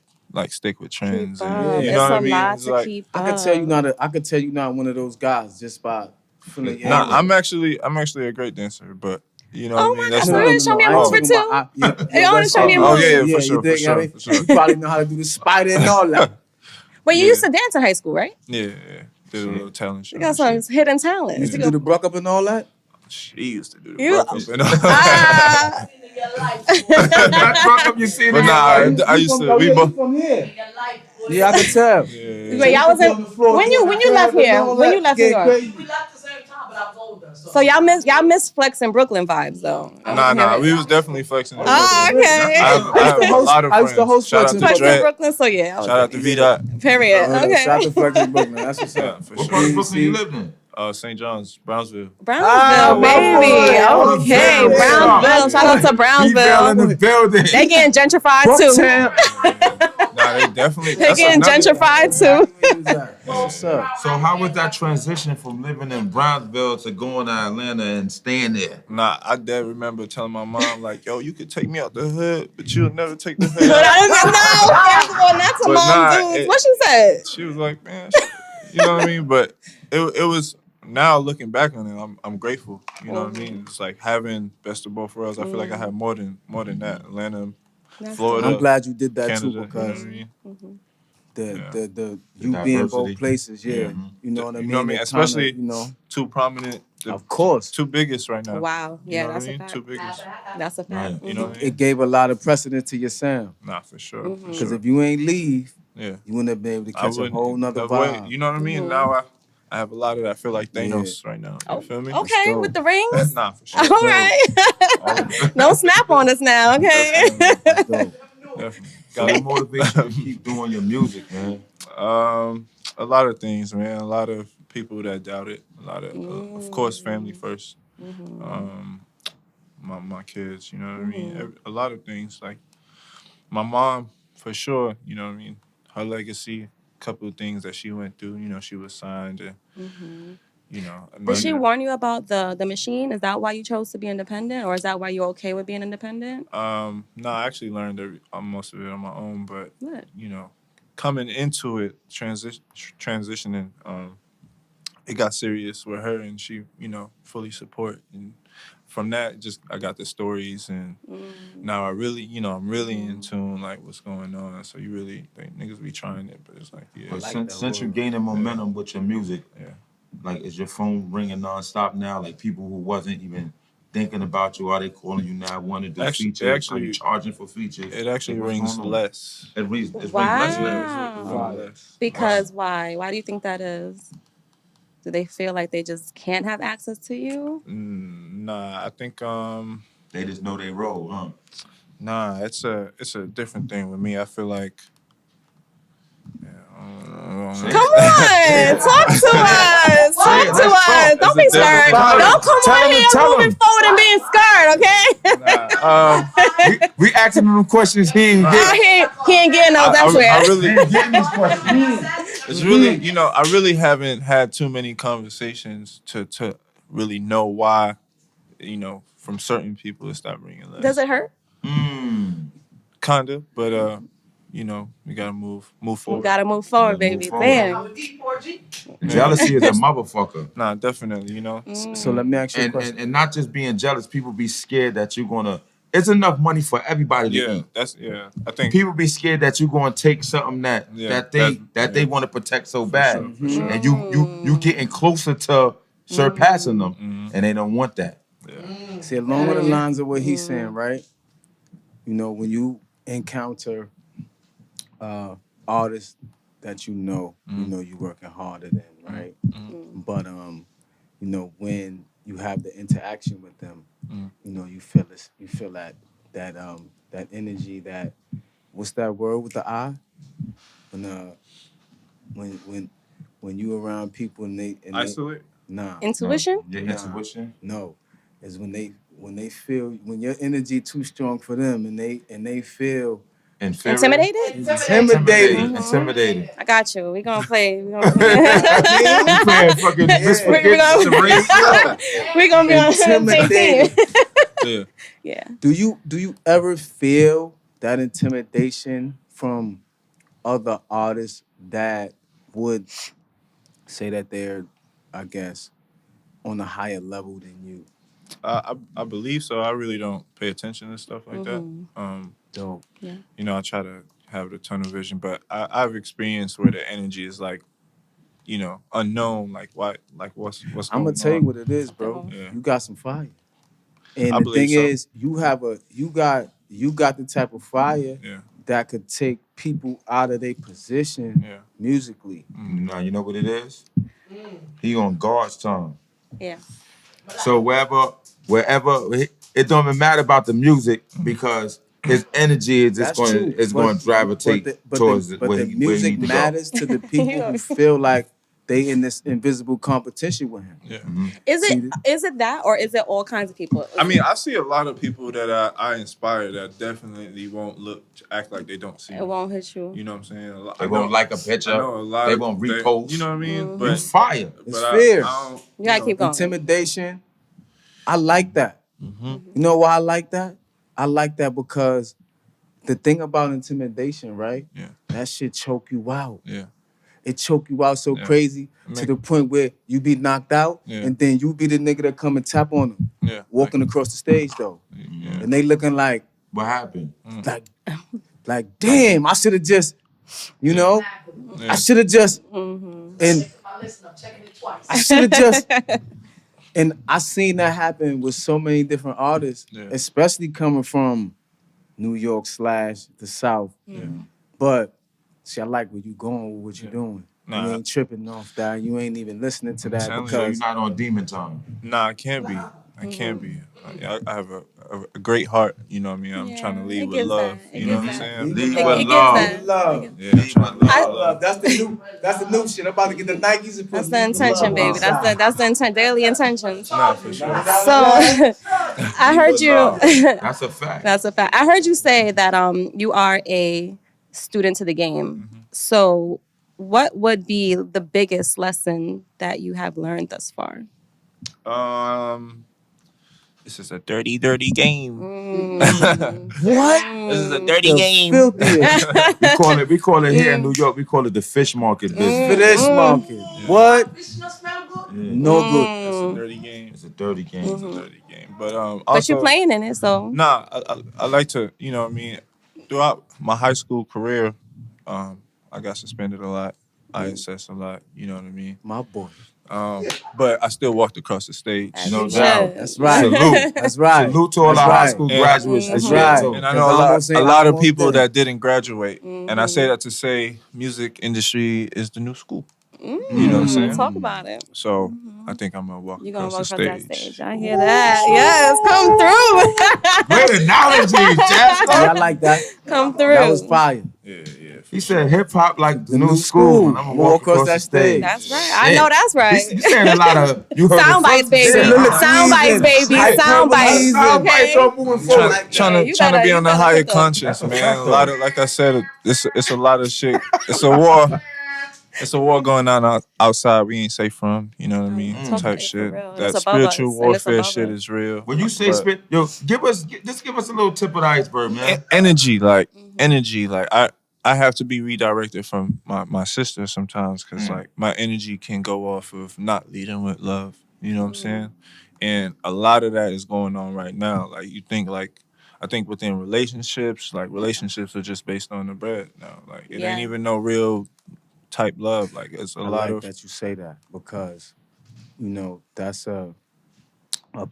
stick with trends.
Keep
And,
up.
you
It's
know what
a
I mean?
lot
It's
to
like,
keep
I
up.
could tell you not one of those guys just by feeling your
nah,
energy.
I'm actually a great dancer, but you know
Oh
what I mean?
my
That's
God,
not.
you wanna show me a
I ain't
move or
talking
two?
about-
You wanna show me a
Oh
move?
yeah, for sure,
you think,
for sure,
I mean,
for sure.
You probably know how to do the spider and all that.
But you
Yeah.
used to dance in high school, right?
Yeah. Did a little talent show.
You got
and
some
shit.
hidden talent.
You used to do the bruck up and all that.
She used to do the
You-
broke up and all.
Ah,
That fuck up you see
But
in
nah,
your life.
I used to. We both.
from here. Yeah, I can tell.
wait, y'all was in when you left here. When you left New York.
We left the same time, but I was older.
So y'all miss flexing Brooklyn vibes though.
Nah, we was definitely flexing. in
Oh,
Brooklyn.
okay.
I have a lot of
I used to
friends.
host
Shout out
flexing
to
Flexing
Dre.
Brooklyn, so yeah.
Shout out to V Dot.
Period. Okay.
Shout out to Flex Brooklyn. That's what's
Yeah,
up.
for
What
sure.
part of Brooklyn you lived in?
St. John's, Brownsville.
Brownsville,
my
baby.
boy.
Okay,
Brownsville.
Brownsville. Shout out to
Female
Brownsville.
in the building.
They getting gentrified too.
Nah, they definitely.
They
that's
getting
another-
gentrified too.
What's up?
So how was that transition from living in Brownsville to going to Atlanta and staying there?
Nah, I did remember telling my mom like, "Yo, you could take me out the hood, but you'll never take the hood."
But
out.
I don't know. First of all, not to
But
mom
nah,
dudes. What she said?
She was like, "Man, you know what I mean?" But it was. Now looking back on it, I'm grateful. You know what I mean? It's like having best of both worlds. I feel like I had more than that. Atlanta, Florida.
I'm glad you did that
Canada,
too because
you know what I mean?
the
The
you be in both
diversity.
places, yeah. You know what I mean?
You know what I mean?
They're
Especially
trying to,
two prominent,
of course.
two biggest right now.
Wow.
You
Yeah,
know what
that's
I mean?
a fact.
Two biggest.
That's a fact.
Right.
You know what I mean?
It gave a lot of precedence to your sound.
Nah, for sure.
Because if you ain't leave,
Yeah.
you wouldn't have been able to
I
catch a
wouldn't-
whole nother
the way-
vibe.
You know what I mean? Now I have a lot of that. I feel like Thanos right now. You feel me?
Okay,
dope.
with the rings.
Nah, for sure.
All right. Don't snap on us now, okay?
That's dope.
Definitely.
So what motivates you to keep doing your music, man?
A lot of things, man. A lot of people that doubt it. A lot of, of course, family first. My kids, you know what I mean? A lot of things. Like my mom, for sure, you know what I mean? Her legacy, a couple of things that she went through. You know, she was signed and, you know.
Did she warn you about the machine? Is that why you chose to be independent, or is that why you're okay with being independent?
No, I actually learned most of it on my own, but,
Good.
you know, coming into it, transitioning, it got serious with her, and she, you know, fully support. And from that, just I got the stories, and now I really, you know, I'm really in tune, like what's going on. So you really think niggas be trying it, but it's like, yeah,
But since you're gaining momentum with your music, like is your phone ringing nonstop now? Like people who wasn't even thinking about you, are they calling you now, wanting to do features? Are you charging for features?
It actually
Like, what's
rings
going on?
less.
It rings less
Wow.
now.
Less.
Because why? Why do you think that is? Do they feel like they just can't have access to you?
Nah, I think
They just know they roll, huh?
nah, it's a different thing with me. I feel like
Come on, talk to us. Talk to us. Don't be scared.
Tell
Don't come on here moving forward and being scared, okay?
We asking them questions he ain't
I
get.
hear He ain't getting those elsewhere.
I really,
Getting these questions.
it's really, you know, I really haven't had too many conversations to really know why, you know, from certain people it stopped ringing less.
Does it hurt?
Kinda, but you know, we gotta move forward.
We gotta move forward, baby. Damn.
Jealousy is a motherfucker.
Nah, definitely, you know.
So let me ask you a question.
And not just being jealous, people be scared that you're gonna. It's enough money for everybody to eat.
I think
People be scared that you're gonna take something that they want to protect so bad, and you getting closer to surpassing them, and they don't want that.
See, along the lines of what he's saying, right? You know, when you encounter artists that you know you working harder than, right? But you know, when you have the interaction with them, you know, you feel this, you feel that energy, that what's that word with the I? When you around people and they
isolate.
Nah.
Intuition?
Your intuition?
No. It's when they feel, when your energy too strong for them and they feel
Intimidated?
Intimidated.
I got you. We gonna play. We gonna
playing fucking
we gonna be on the same
intimidated.
team. Yeah.
Do you ever feel that intimidation from other artists that would say that they're, I guess, on a higher level than you?
I believe so. I really don't pay attention to stuff like that.
Dope.
Yeah.
You know, I try to have the tunnel vision, but I've experienced where the energy is like, you know, unknown. Like what's going on?
I'm gonna tell you what it is, bro.
Yeah.
You got some fire, and
I
the
believe
thing
so.
is, you got the type of fire that could take people out of their position musically.
Now you know what it is. He on God's time.
Yeah.
So wherever, it don't even matter about the music because his energy is just going to gravitate towards where he
music
need to
matters to the people who feel like they in this invisible competition with him.
Yeah.
Is it that, or is it all kinds of people?
I mean, I see a lot of people that I inspire that definitely won't act like they don't see.
It won't hit you.
You know what I'm saying?
They won't like a picture.
I know a lot
they won't repost.
You know what I mean?
But it's fire.
It's fear.
You gotta keep going.
Intimidation. I like that. You know why I like that? I like that because the thing about intimidation, right?
Yeah.
That shit choke you out.
Yeah.
It choke you out so crazy to the point where you be knocked out and then you be the nigga that come and tap on them.
Yeah.
Walking across the stage though.
Yeah.
And they looking like,
what happened?
Like damn, I should have just, you know, I should have just, and I should have just, and I seen that happen with so many different artists, especially coming from New York / the South. But see, I like where you going with what you're doing.
Nah.
You ain't tripping off that. You ain't even listening to that
So
because
you're not on demon time.
Nah, I can't be. I can't be. I have a great heart. You know what I mean? I'm trying to lead with love. You know what I'm saying?
Lead
It
with
gives
love.
that.
love.
Yeah, I'm trying to lead with love.
That's the new shit. I'm about to get the Nikes and put
That's the intention, baby. That's the intent. Daily intentions.
Nah, for sure.
So I heard you.
That's a fact.
That's a fact. I heard you say that you are a student to the game. So what would be the biggest lesson that you have learned thus far?
This is a dirty game.
What?
This is a dirty game.
Filthiest.
we call it here in New York. We call it the fish market business.
Fish market. What? No good.
It's a dirty game.
It's a dirty game.
It's a dirty game. But
But
also,
you're playing in it, so.
Nah, I like to, you know what I mean, throughout my high school career, I got suspended a lot. I assessed a lot, you know what I mean?
My boy.
But I still walked across the stage.
No doubt.
That's right.
Salute.
That's right.
Salute to all our high school graduates.
That's
this year,
right.
too.
And I know a lot of people that didn't graduate. And I say that to say music industry is the new school. You know what I'm saying?
Talk about it.
So I think I'm going to walk
You're going to walk
across
across
the
that
stage.
stage. I hear that. Yes, come through.
Great analogy, Chadster.
Yeah, I like that.
Come through.
That was fire.
Yeah.
He said hip hop like
The
new
new
school.
school.
And I'm gonna walk across the stage.
That's right.
Shit.
I know that's right.
You saying a lot of you heard
Sound
the
bites,
first
baby.
bit.
Sound bites, baby. Sound bites.
Sound bites
Okay.
on moving forward.
Trying
you
to
gotta-
be
you
on the
gotta
higher
put them.
conscience,
That's a
man.
fact,
A lot
though.
of, like I said, it's a lot of shit. It's a war. It's a war going on outside we ain't safe from. You know what I mean?
Talk
Type
for
shit.
real. And
That
it's above
spiritual
us, and it's
warfare
above
shit
us.
is real.
When you say spit, yo, give us a little tip of the iceberg, man.
Energy, like energy, like I have to be redirected from my sister sometimes because like my energy can go off of not leading with love. You know what I'm saying? And a lot of that is going on right now. Like you think like. I think within relationships, like relationships are just based on the bread now. Like it ain't even no real type love. Like it's a
I
lot
like
of
that you say that because, you know, that's a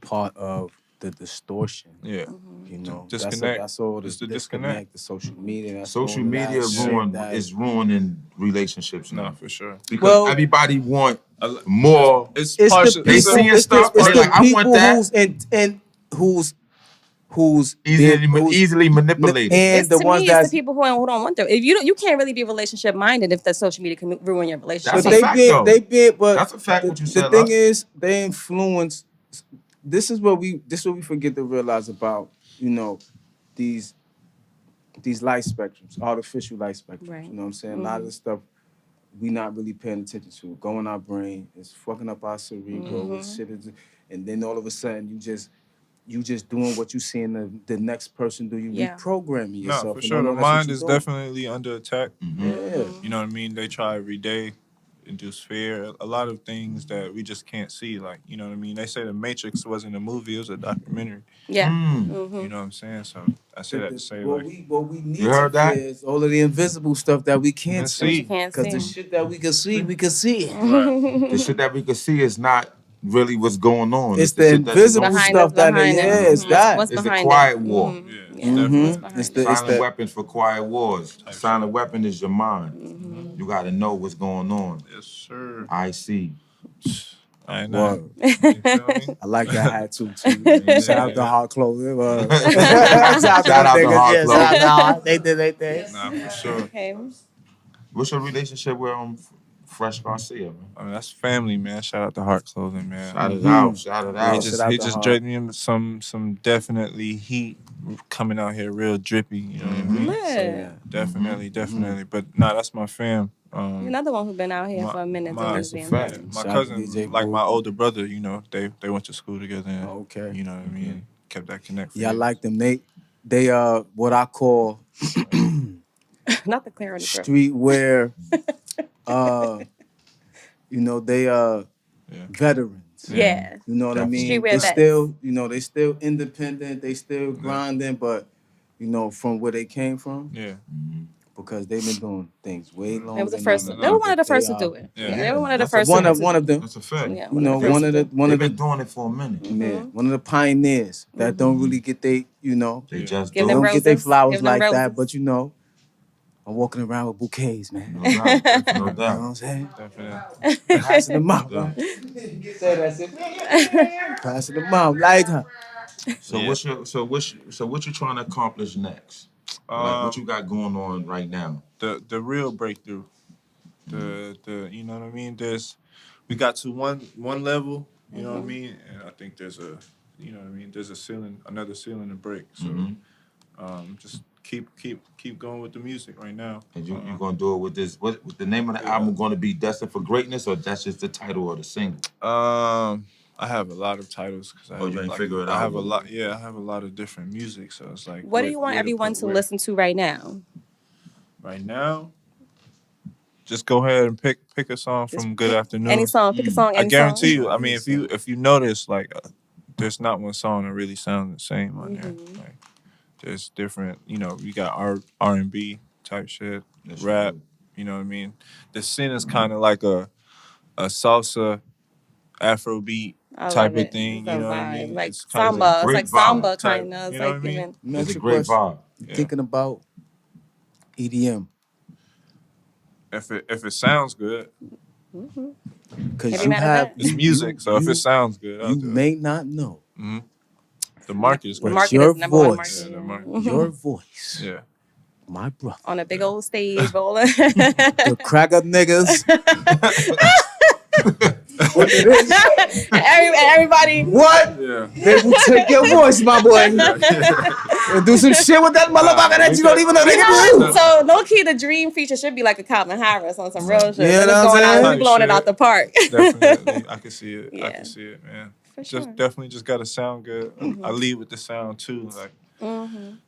part of the distortion.
yeah.
You know,
Disconnect.
that's all the
It's the
disconnect, the social media. That's
Social
all of
media
that shit that
is ruining relationships now.
No, for sure.
Because everybody want more.
It's
it's
partial.
the people.
seeing
It's
stuff,
the
they like, I want
people
that.
who's and who's
Easily manipulated.
and
It's
the
to
ones
me, it's the
that's.
people who don't want them. If you can't really be relationship minded if the social media can ruin your relationship.
That's
But
a fact, though.
but
That's a fact. What you
the
said.
thing
Lux.
is, they influence. This is what we forget to realize about, you know, these light spectrums, artificial light spectrums.
Right.
You know what I'm saying? A lot of the stuff we not really paying attention to. Going our brain, it's fucking up our cerebral. It's shit is, and then all of a sudden you just doing what you seeing the next person do. You reprogramming yourself.
No, for
and
sure.
don't know
The
that's what
mind
you
is
doing.
definitely under attack.
Yeah.
You know what I mean? They try every day, induce fear. A lot of things that we just can't see. Like, you know what I mean? They say the Matrix wasn't a movie; it was a documentary.
Yeah.
You know what I'm saying? So I say that to say
What
like,
we need
You
to
heard that?
fear is all of the invisible stuff that we can't
see.
see.
You can't
Because the
see.
shit that we can see, we can see it.
right.
The shit that we can see is not really what's going on.
It's
the
the
shit that
invisible
don't-
Behind
stuff
us,
that
behind it.
it's that.
What's
It's the
behind
quiet
it?
war.
Yeah,
Yeah.
definitely.
What's behind it?
Silent weapons for quiet wars. Silent
shit.
weapon is your mind. You got to know what's going on.
Yes, sir.
I see.
I know.
Word.
You feel me?
I like that hat too. Shout out to Hard Clothing.
Shout out to Hard
Shout out to Hard. They did their thing.
Nah, for sure.
Okay.
What's your relationship with Fresh Garcia, man?
I mean, that's family, man. Shout out to Heart Clothing, man.
Shout it out. Shout it
He
out.
Shout out
he
to
just
Hart.
draped me in some definitely heat coming out here real drippy. You know what I mean?
Lit.
Definitely. But nah, that's my fam.
Another one who's been out here for a minute doing his damn
fact.
thing.
My
Shout out to
cousin,
DJ
like
Boo.
my older brother, you know, they went to school together. And,
Okay.
You know what I mean? Kept that connect. For
Yeah, I
years.
like them. They what I call
Not the clear on the throat.
streetwear. You know, they veterans.
Yeah.
You know what I mean?
Streetwear
They
vets.
still, you know, they still independent. They still grinding, but you know, from where they came from,
Yeah.
because they've been doing things way longer.
They was the
than
first.
us.
They were one of the first to
are-
do it.
Yeah.
They were one of the
That's
first.
One
to-
of them.
That's a fact.
Yeah,
You know,
first
one of
to
the
do.
one
They've
of the
been doing it for a minute.
yeah, one of the pioneers that don't really get they, you know,
They just
Give
do
them
don't
it.
get their
roses.
flowers
Give them
like that.
roses.
But you know, I'm walking around with bouquets, man.
No doubt. No
You know what
doubt.
I'm saying?
Definitely.
Passing them out.
Yeah.
Say that's it. Passing them out like her.
So what you trying to accomplish next? Like what you got going on right now?
The real breakthrough. The you know what I mean? We got to one level, you know what I mean? And I think there's a you know what I mean, there's a ceiling, another ceiling to break. So just keep going with the music right now.
And you gonna do it with this? What the name of the album going to be? Destined for Greatness, or that's just the title of the single?
I have a lot of titles because I
Oh,
have
you ain't
like,
figure it
I
out
have a
yet.
lot. Yeah, I have a lot of different music. So it's like,
What do you want everyone to listen to right now?
Right now, just go ahead and pick a song from Good Afternoon.
Any song, pick a song.
I
Any
guarantee
song.
you. I mean, if you notice, like, there's not one song that really sounds the same on there. Like, there's different. You know, we got R&B type shit, rap. You know what I mean? The scene is kind of like a salsa, Afrobeat type of thing. You know what I mean?
Like
It's kind of
samba. It's like samba
type,
kind of. It's
you know
like
what I mean?
giving.
It's a great vibe.
Thinking about EDM.
If it sounds good,
Because
Have you
you
met a
have
vet?
it's music. So if it sounds good, I'll
you
do it.
may not know,
The market is
but
great.
Market
your
is number one
voice,
market.
Yeah, the market.
your voice
Yeah.
my brother.
On a big old stage, rolling.
The crack up niggas. What it is?
Everybody.
What?
Yeah.
They will take your voice, my boy. And do some shit with that motherfucker that you don't even know they can do.
So low key, the dream feature should be like a Calvin Harris on some real shit.
Yeah,
It's
know what I'm
going out,
saying?
we blowing it out the park.
Definitely, I can see it. I
Yeah.
can see it, man.
For
Just
sure.
definitely just gotta sound good. I lead with the sound too. Like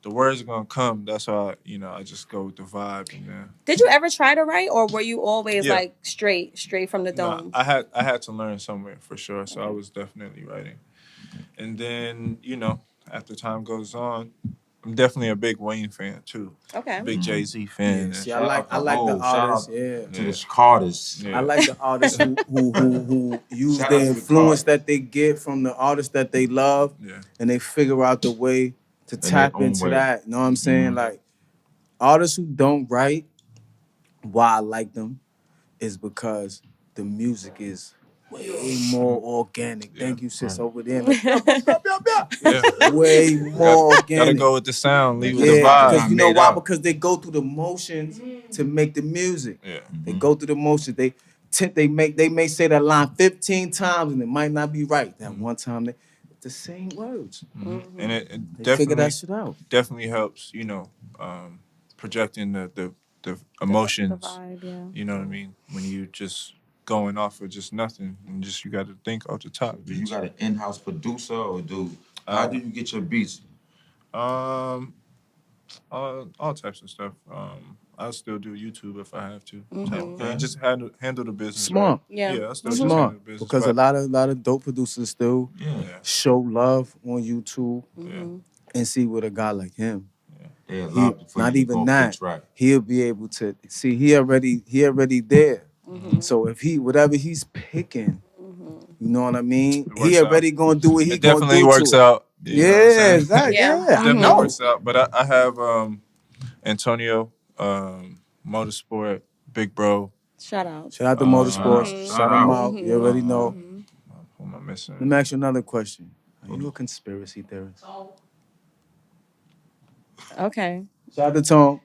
the words are gonna come. That's how I just go with the vibe, and then.
Did you ever try to write, or were you always
Yeah.
like straight from the dome?
I had to learn somewhere for sure. So I was definitely writing, and then after time goes on, I'm definitely a big Wayne fan too.
Okay.
Big Jay-Z fan.
See, I like the artists. Yeah.
To the Carters.
Yeah.
I like the artists who use
Shout
the
out to the
influence
Carters.
that they get from the artists that they love,
Yeah.
and they figure out the way to tap
own
into
way.
that. You know what I'm saying? Like artists who don't write, why I like them is because the music is way more organic. Thank you, sis, over there. Like,
Yeah.
way more organic.
Gotta go with the sound. Leave with the
Yeah,
vibe.
because you know
Made
why?
up.
Because they go through the motions to make the music.
Yeah.
They go through the motions. They may say that line 15 times and it might not be right. That one time the same words.
And it
They figure
definitely
that shit out.
definitely helps. Projecting the emotions.
The vibe, yeah.
You know what I mean? When you just going off of just nothing, and you got to think off the top.
Do you got an in-house producer or how do you get your beats?
All types of stuff. I'll still do YouTube if I have to.
Okay.
Just handle the business.
Smart.
Right?
Yeah.
Yeah, I still just
Smart.
handle the business.
Because a
but-
lot of dope producers still
Yeah.
show love on YouTube
Yeah.
and see with a guy like him.
They allowed for
Not
you to
even
go
that.
fix right.
He'll be able to see he already there. So if whatever he's picking, you know what I mean?
It works
He already
out.
gonna do what he
It
gonna do.
definitely works
to it.
out. You know what I'm
Yeah,
saying?
exactly.
Yeah.
Yeah, I
Definitely
know.
works out. But I have Antonio, Motorsport, Big Bro.
Shout out.
Shout out to Motorsports.
shout
Shout them
out.
out. You already know.
Who am I missing?
Let me ask you another question. Are you a conspiracy theorist?
Okay.
Shout out to Tone.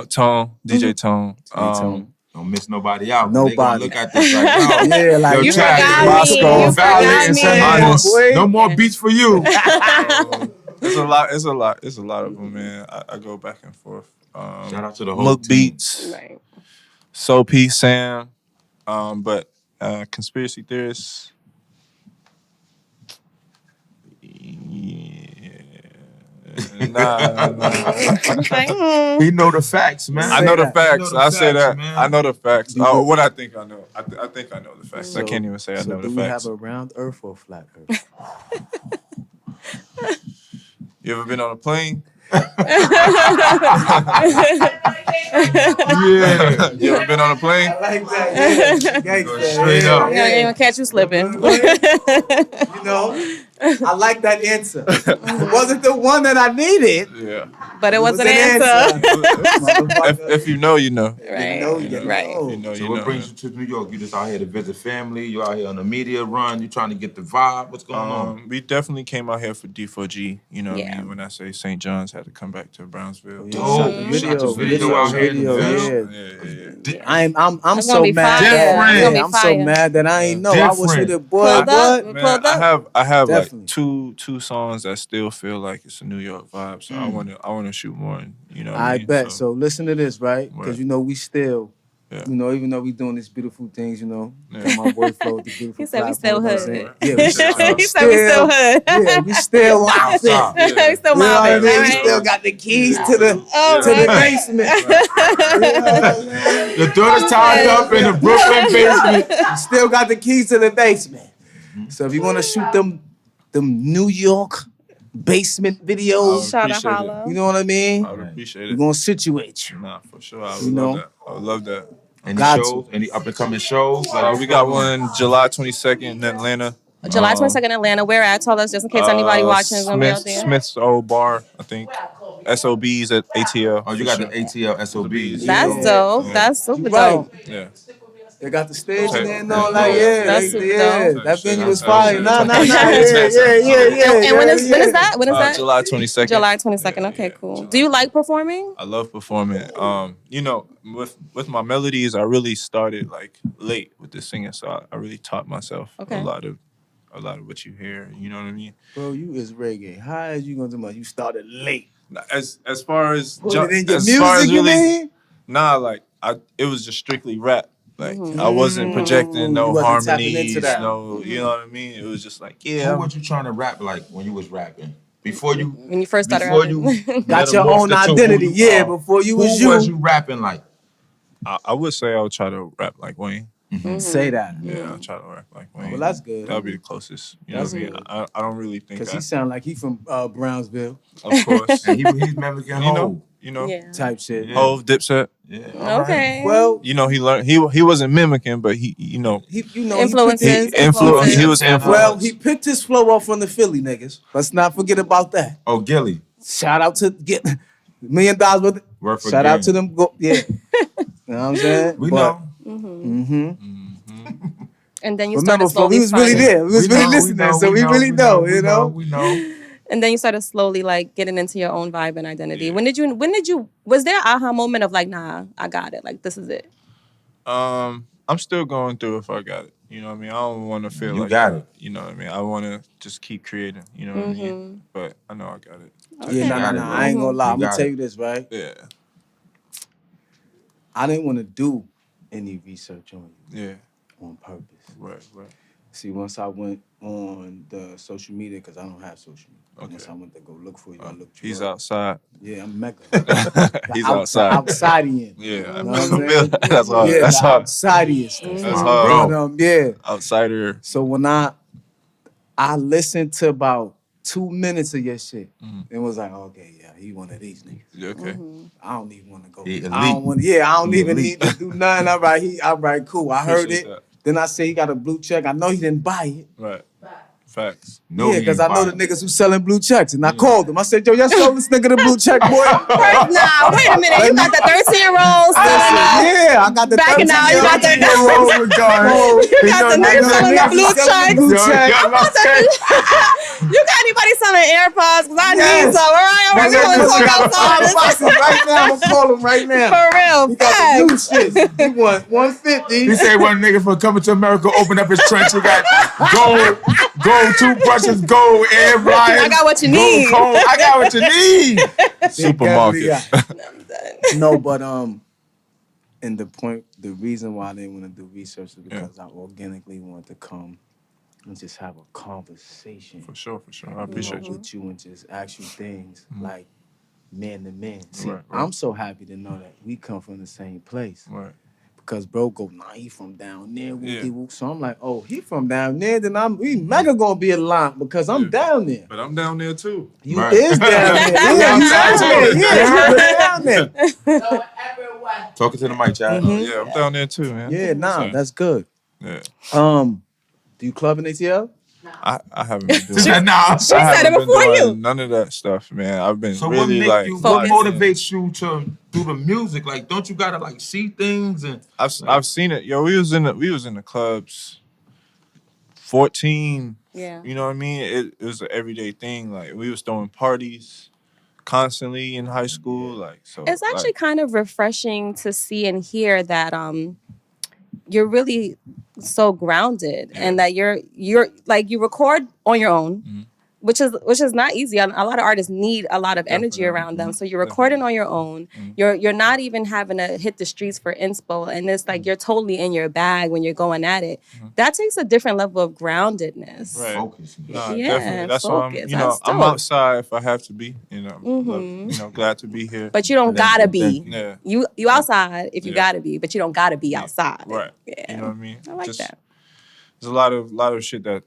Tone, DJ Tone.
Tone.
Don't miss nobody out.
Nobody.
They gonna look at this like, oh,
Yeah, like
yo,
You
Chad,
forgot me.
Bosco,
You
Valley,
forgot
and
me.
San no more beats for you.
It's a lot. It's a lot of them, man. I go back and forth.
Shout out to the whole
Mook
team.
Beats,
Right.
Soul P, Sam, but conspiracy theorists. Nah.
Like,
He know the facts, man.
I know the
that.
facts.
You know the
I say
facts,
that.
man.
I know the facts.
You-
What I think I know. I think I know the facts. I
So-
can't even say I
So
know the
do we
facts.
have a round earth or a flat earth?
You ever been on a plane?
Yeah.
You ever been on a plane?
like that.
Go straight up.
you ain't gonna catch you slipping.
You know, I like that answer. It wasn't the one that I needed.
Yeah.
But it was an
answer.
answer.
If you know, you know.
Right.
know, you
Right.
know.
You know,
So
you
what
know.
brings you to New York? You just out here to visit family? You out here on the media run? You trying to get the vibe? What's going on?
We definitely came out here for D4G. You know what I
Yeah.
mean? When I say St. John's had to come back to Brownsville.
Oh, you shot the video out here in the Ville?
Yeah.
I'm
It's
so
gonna be
mad.
fire.
Different.
It's gonna be
I'm so
fire.
mad that I ain't know. I was
Different.
with the boy.
Pulled up.
What?
Man,
Pulled up.
I have
Definitely.
like two songs that still feel like it's a New York vibe. So I wanna shoot more. And, you know what
I
mean?
bet. So listen to this, right? Because
Right.
you know we still,
Yeah.
you know, even though we doing these beautiful things, you know,
Yeah.
my word flow, the beautiful.
He said we still
platform,
hood.
you know what I'm saying? Yeah, we
He said we still hood.
Yeah, we still out there.
We still
You know what I
mobbing.
mean? We
Right?
still got the keys to the
Oh,
to the
right.
basement. You know what I'm saying?
Your daughter's tied up in the Brooklyn basement.
We still got the keys to the basement. So if you want to shoot them New York basement videos,
Shout out
Appreciate it.
holla.
you know what I mean?
I would appreciate
We're
it.
gonna situate you.
Nah, for sure. I would
You know?
love that. I would love that.
Any
Got
shows? Any up and coming shows?
We got one July 22nd in Atlanta.
July 22nd in Atlanta. Where at? Tell us just in case anybody watching is gonna be out there.
Smith's old bar, I think. SOBs at ATL.
Oh, you got the ATL SOBs.
That's
Yeah.
dope. That's super
Right.
dope.
Yeah.
They got the stage in there and
Yeah.
all like, yeah,
That's super
yeah.
dope.
That venue was
That's
fire.
shit.
Nah, yeah.
And when is that? When is that?
July 22nd.
July 22nd. Okay, cool. Do you like performing?
I love performing. You know, with my melodies, I really started like late with the singing, so I really taught myself
Okay.
a lot of what you hear. You know what I mean?
Bro, you is reggae. How is you gonna do about you started late?
As far as
Put it in your
as
music,
far as
you
really,
mean?
nah, like it was just strictly rap. Like I wasn't projecting
You
no
wasn't tapping into
harmonies,
that.
no, you know what I mean? It was just like,
Who
yeah,
was you trying to rap like when you was rapping? Before you
When you first started
before you
rapping?
Got your own
metamorphosed to who
identity,
you
yeah,
are,
before you
who
was you.
was you rapping like?
I would say I would try to rap like Wayne.
Say that.
Yeah, I'll try to rap like Wayne.
Well, that's good.
That'll be the closest. You know
That's
what I mean?
good.
I don't really think
Because he sound like he from Brownsville
of course.
And he's mimicking Hov.
You know,
Yeah.
type shit.
Yeah.
Hov, Dipset.
Yeah. all right.
Okay.
Well,
You know, he learned. He wasn't mimicking, but he you know
Influences.
he was influenced.
Well, he picked his flow off from the Philly niggas. Let's not forget about that.
Oh, Gilly.
Shout out to get $1 million with it.
Work for
Shout out
game.
to them. Yeah. You know what I'm saying?
We
But,
know.
And then you
remember,
started slowly
we was really
finding-
there. We was really listening, so we really know, you know?
We know.
And then you started slowly like getting into your own vibe and identity. When did you was there an aha moment of like, nah, I got it. Like this is it.
I'm still going through if I got it. You know what I mean? I don't want to feel
You
like
got it.
You know what I mean? I want to just keep creating. You know what I mean? But I know I got it.
Yeah,
Got it,
nah.
bro.
I ain't gonna lie.
You
I'm gonna
got
tell
it.
you this, right?
Yeah.
I didn't want to do any research on you
Yeah.
on purpose.
Right.
See, once I went on the social media, because I don't have social media.
Okay.
Once I went to go look for you, I looked you
He's
up.
outside.
Yeah, I'm mega.
He's outside.
Outsidean.
Yeah.
You know
I
what I'm saying?
feel that's hard.
Yeah,
That's
the
hard.
outsidean stuff.
That's hard.
But, yeah.
Outsider.
So when I listened to about 2 minutes of your shit, it was like, okay, yeah, he one of these niggas.
Yeah, okay.
I don't even want to go.
He
I don't
elite.
want. Yeah, I don't
He
even
elite.
need to do nothing. All right, cool. I heard
Appreciate
it.
that.
Then I say he got a blue check. I know he didn't buy it.
Right. Facts.
No,
yeah, because I know the
niggas.
niggas who selling blue checks. And I called him. I said, yo, y'all sold this nigga the blue check, boy.
Nah, wait a minute. You got the 13-year-olds.
Yeah, I got the
Backing out, you got the-
You
got the niggas selling the blue checks. You got anybody selling AirPods? Because I need some. All right, I'm ready to talk outside.
right now. I'm gonna call him right now.
For real.
He got the new
Facts.
shit. He want 150.
He said one nigga for coming to America opened up his trench. He got gold toothbrushes, gold air fryers.
I got what you
gold
need.
comb. I got what you need.
Supermarket.
No, but and the reason why I didn't want to do research is because I organically wanted to come and just have a conversation.
For sure. I appreciate you.
With you and just ask you things like man to man. See,
Right.
I'm so happy to know that we come from the same place.
Right.
Because bro go, nah, he from down there.
Yeah.
So I'm like, oh, he from down there, then we mega gonna be aligned because I'm down there.
But I'm down there too.
You
Right.
is down there. Yeah, you down there. Yeah.
Talking to the mic, Chad.
Yeah, I'm down there too, man.
Yeah, nah, that's good.
Yeah.
Do you club in ATL?
I haven't been doing
She said, nah.
She said it before you.
None of that stuff, man. I've been
So
really
what
Focus.
motivates you to do the music? Like, don't you gotta like see things and
I've seen it. Yo, we was in the clubs 14.
Yeah.
You know what I mean? It was an everyday thing. Like we was throwing parties constantly in high school. Like so
It's actually
like,
kind of refreshing to see and hear that you're really so grounded and that you're like you record on your own, which is not easy. A lot of artists need a lot of energy around them. So you're recording on your own. You're not even having to hit the streets for inspo, and it's like you're totally in your bag when you're going at it. That takes a different level of groundedness.
right.
focus.
Nah,
Yeah,
definitely. That's why I'm,
focus.
you know,
That's
I'm
dope.
outside if I have to be. You know, glad to be here.
But you don't gotta be.
Yeah.
You outside if you
Yeah.
gotta be, but you don't gotta be outside.
Right.
Yeah.
You know what I mean?
I like that.
There's a lot of shit that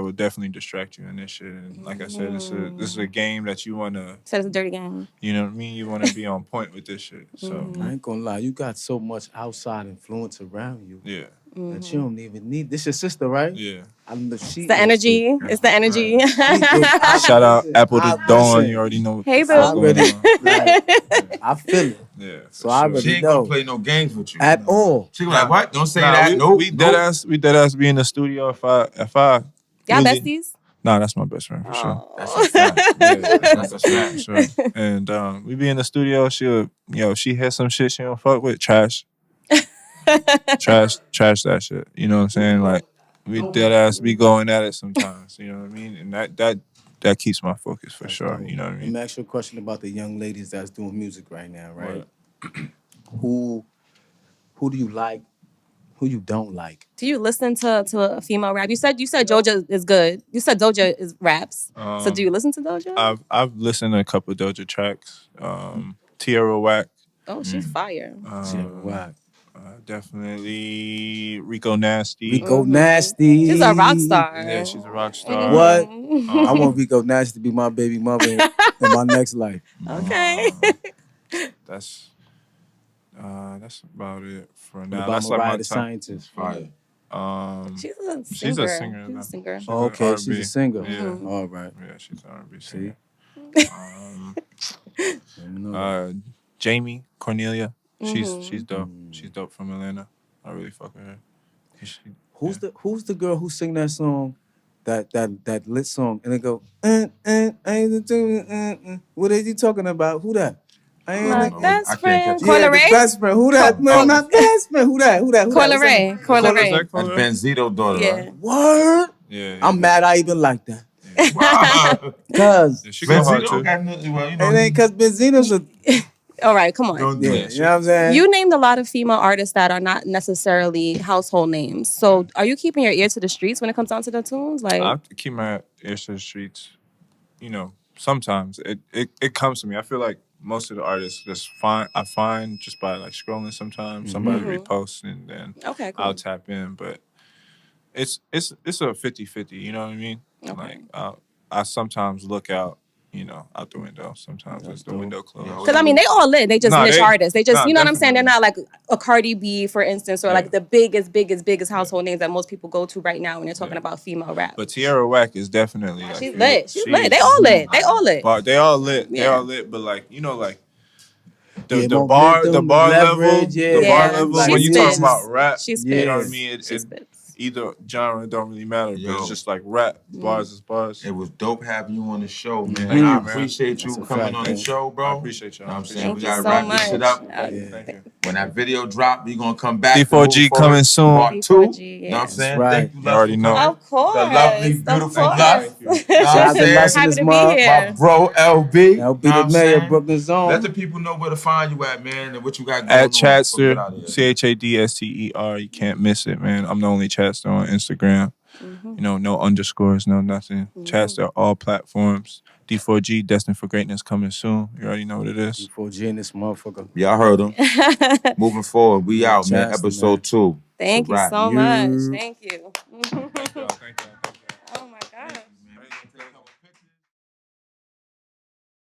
would definitely distract you in this shit. And like I said, this is a game that you wanna,
So it's a dirty game.
you know what I mean? You wanna be on point with this shit. So
I ain't gonna lie, you got so much outside influence around you.
yeah.
that you don't even need. This your sister, right?
Yeah.
It's the energy. It's the energy.
Shout out Apple to Dawn. You already know what
Hey,
the fuck
boo.
going on.
Like, I feel it.
Yeah,
So
for
I
sure.
already
She ain't
know
gonna play no games with you.
at all.
She gonna like, what? Don't say
Nah,
that. Nope.
we dead ass be in the studio if I
Y'all
really,
besties?
Nah, that's my best friend for sure.
Oh.
That's a fact.
Yeah,
That's a fact.
for sure. And we be in the studio. She hear some shit she don't fuck with. Trash that shit. You know what I'm saying? Like we dead ass be going at it sometimes. You know what I mean? And that keeps my focus for sure. You know what I
Let
mean?
me ask you a question about the young ladies that's doing music right now, right? Who do you like? Who you don't like?
Do you listen to a female rap? You said Doja is good. You said Doja is raps. So do you listen to Doja?
I've listened to a couple Doja tracks. Tierra Whack.
Oh, she's fire.
Whack.
Definitely Rico Nasty.
Rico Nasty.
She's a rock star.
Yeah, she's a rock star.
What? I want Rico Nasty to be my baby mother in my next life.
Okay.
That's about it for
What
now.
about
That's
Mariah
like my
the
top.
Scientist?
Fire.
She's a singer.
She's a singer.
She's
though.
a singer.
She's
Okay,
an
she's
R&B.
a singer.
Yeah.
All right.
Yeah, she's an R&B
See?
singer. Jamie Cornelia. She's dope. She's dope from Atlanta. I really fuck with her.
Who's the girl who sing that song, that lit song, and they go, what are you talking about? Who that?
My best
I can't
friend,
catch
Yeah,
Coyle
the
Ray.
best friend. Who that? No, not best friend. Who that?
Coyle Ray. Coyle Ray.
That's
That's Benzito's daughter,
Yeah.
Word.
Yeah.
I'm mad I even like that.
right?
Cause
She go hard
Benzito
too.
got nothing. Well, you know,
it ain't cause Benzino's a
All right, come on.
don't do
yeah.
that
You know what I'm saying?
You named a lot of female artists that are not necessarily household names. So are you keeping your ear to the streets when it comes down to the tunes? Like,
I have to keep my ears to the streets. You know, sometimes it comes to me. I feel like most of the artists I find just by like scrolling sometimes somebody reposts and then
okay, cool.
I'll tap in, but it's a 50-50, you know what I mean?
Okay.
Like I sometimes look out, out the window. Sometimes it's the window closed.
Because I mean, they all lit. They just niche artists. They just,
nah,
you know what I'm saying? They're
definitely.
not like a Cardi B, for instance, or like the biggest household names that most people go to right now when they're talking about female rap.
But Tierra Whack is definitely like
She's lit. She's lit. They all lit. They all lit.
But they all lit. They
Yeah.
all lit. But like like the
Yeah,
bar
momentum,
level,
leverage,
the bar level.
She
When you
spits.
talk about rap,
She spits.
you know what I mean.
She spits.
Either genre don't really matter, but
Yo.
it's just like rap bars is bars.
it was dope having you on the show, man.
Thank
I
you, man.
appreciate you
That's a
coming
fact,
on
man.
the show, bro.
I appreciate y'all.
Know what I'm saying?
Thank
We
you
gotta
so
wrap
much.
this shit up.
Thank you.
When that video drop, you gonna come back.
D4G coming soon.
Part 2.
D4G,
Know what I'm
yeah.
saying?
right.
Thank you,
You
Love,
already
for
know.
coming.
Of course.
The lovely,
Of
beautiful
course.
Love. Know what
Shout
I'm
out to
saying?
Lust in
Happy
this
to be
month.
here.
My bro, LB.
LB
Know
the
what I'm
mayor,
saying?
Brooklyn Zone.
Let the people know where to find you at, man, and what you got going
At
on. before we get
Chadster,
out of here.
CHADSTER. You can't miss it, man. I'm the only Chadster on Instagram. No underscores, no nothing. Chadster, all platforms. D4G, Destined for Greatness, coming soon. You already know what it is.
D4G in this motherfucker.
Y'all heard him. Moving forward, we out, man.
Chadster,
Episode
man.
2.
Thank you
It's a wrap.
so much. Thank you.
Thank y'all.